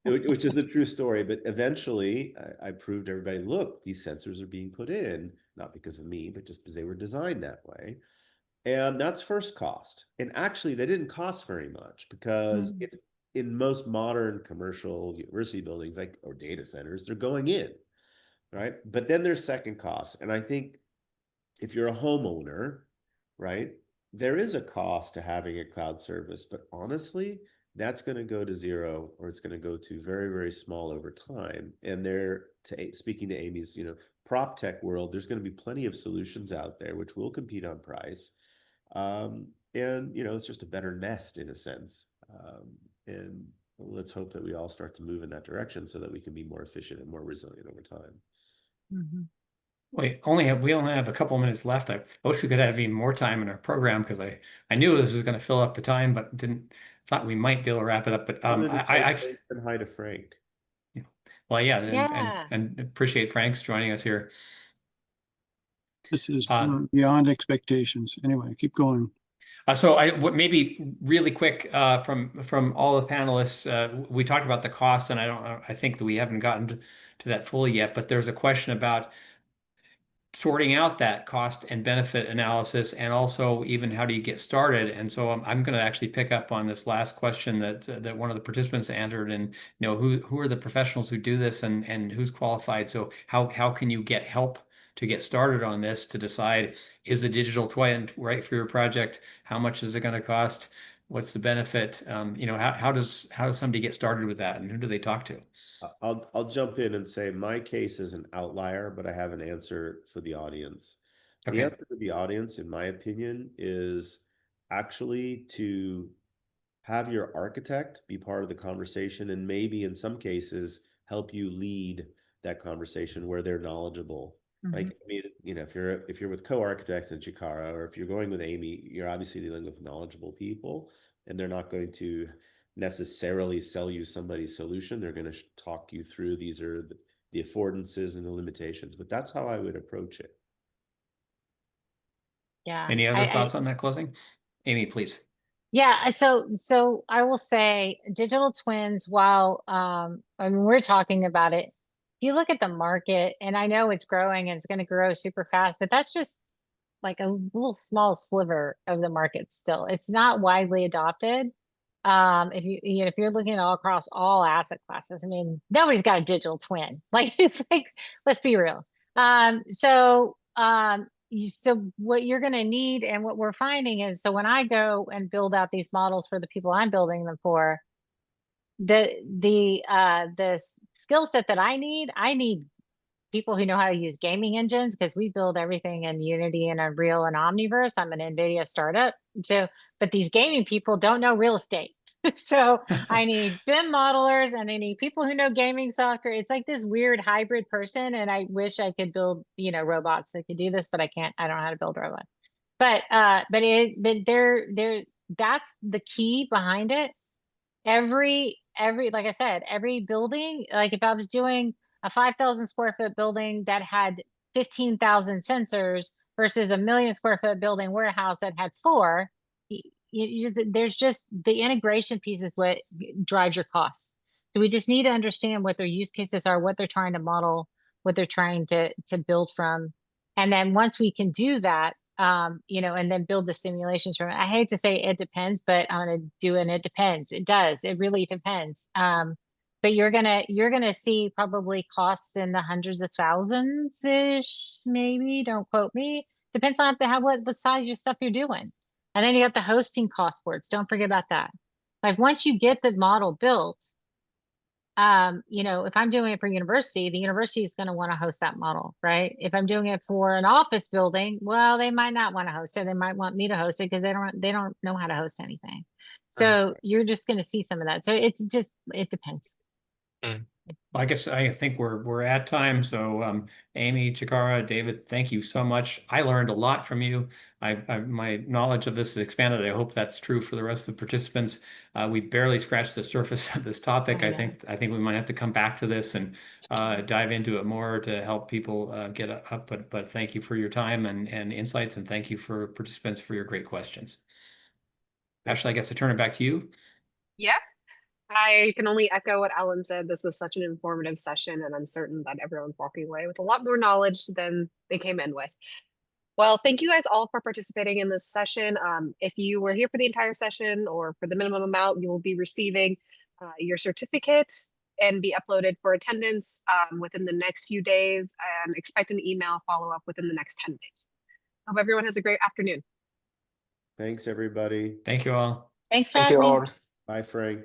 Which is a true story. But eventually I proved to everybody, look, these sensors are being put in, not because of me, but just because they were designed that way. And that's first cost. And actually, they didn't cost very much because it's in most modern commercial university buildings, like, or data centers, they're going in, right? But then there's second cost. And I think if you're a homeowner, right, there is a cost to having a cloud service, but honestly, that's going to go to zero, or it's going to go to very, very small over time. And speaking to Amy's, prop tech world, there's going to be plenty of solutions out there which will compete on price. And it's just a better nest in a sense. And let's hope that we all start to move in that direction so that we can be more efficient and more resilient over time. we only have a couple minutes left. I wish we could have even more time in our program because I knew this was going to fill up the time, but thought we might be able to wrap it up. But I said hi to Frank. well, yeah, Yeah. and appreciate Frank's joining us here. This is beyond expectations. Anyway, keep going. So maybe really quick from all the panelists, we talked about the cost, and I think that we haven't gotten to that fully yet. But there's a question about sorting out that cost and benefit analysis, and also even how do you get started. And so I'm going to actually pick up on this last question that one of the participants answered, and who are the professionals who do this, and who's qualified. So how can you get help to get started on this, to decide, is a digital twin right for your project? How much is it going to cost? What's the benefit? How does somebody get started with that, and who do they talk to? I'll jump in and say my case is an outlier, but I have an answer for the audience. The Okay. answer for the audience, in my opinion, is actually to have your architect be part of the conversation, and maybe in some cases help you lead that conversation where they're knowledgeable. Like, I mean, if you're with co-architects in Chikara, or if you're going with Amy, you're obviously dealing with knowledgeable people, and they're not going to necessarily sell you somebody's solution. They're going to talk you through, these are the affordances and the limitations, but that's how I would approach it. Yeah. Any other thoughts on that closing? Amy, please. Yeah, so I will say digital twins, while I mean, we're talking about it, if you look at the market, and I know it's growing and it's going to grow super fast, but that's just like a little small sliver of the market still. It's not widely adopted. If you're looking all across all asset classes, I mean, nobody's got a digital twin. Like, it's like, let's be real. so what you're going to need and what we're finding is, so when I go and build out these models for the people I'm building them for, the skill set that I need people who know how to use gaming engines, because we build everything in Unity and Unreal and Omniverse. I'm an NVIDIA startup. So, but these gaming people don't know real estate. So I need BIM modelers and I need people who know gaming software. It's like this weird hybrid person. And I wish I could build, robots that could do this, but I can't. I don't know how to build robots. But that's the key behind it. Every like I said, every building, like if I was doing a 5,000 square foot building that had 15,000 sensors versus a 1,000,000 square foot building warehouse that had 4, there's just the integration piece is what drives your costs. So we just need to understand what their use cases are, what they're trying to model, what they're trying to build from. And then once we can do that, and then build the simulations from it. I hate to say it depends, but I'm gonna do an it depends. It does. It really depends. But you're gonna see probably costs in the hundreds of thousands ish, maybe. Don't quote me. Depends on what size your stuff you're doing. And then you got the hosting cost for it. Don't forget about that. Like once you get the model built, if I'm doing it for university, the university is going to want to host that model, right? If I'm doing it for an office building, well, they might not want to host it. They might want me to host it because they don't know how to host anything. So you're just going to see some of that. So it depends. I guess I think we're at time. So Amy, Chikara, David, thank you so much. I learned a lot from you. My knowledge of this is expanded. I hope that's true for the rest of the participants. We barely scratched the surface of this topic. I think we might have to come back to this and dive into it more to help people get up. But thank you for your time and insights, and thank you for participants for your great questions. Ashley, I guess I turn it back to you. Yeah. I can only echo what Alan said. This was such an informative session, and I'm certain that everyone's walking away with a lot more knowledge than they came in with. Well, thank you guys all for participating in this session. If you were here for the entire session or for the minimum amount, you will be receiving your certificate and be uploaded for attendance within the next few days, and expect an email follow-up within the next 10 days. Hope everyone has a great afternoon. Thanks, everybody. Thank you all. Thanks for Thank having you me. all. Bye, Frank.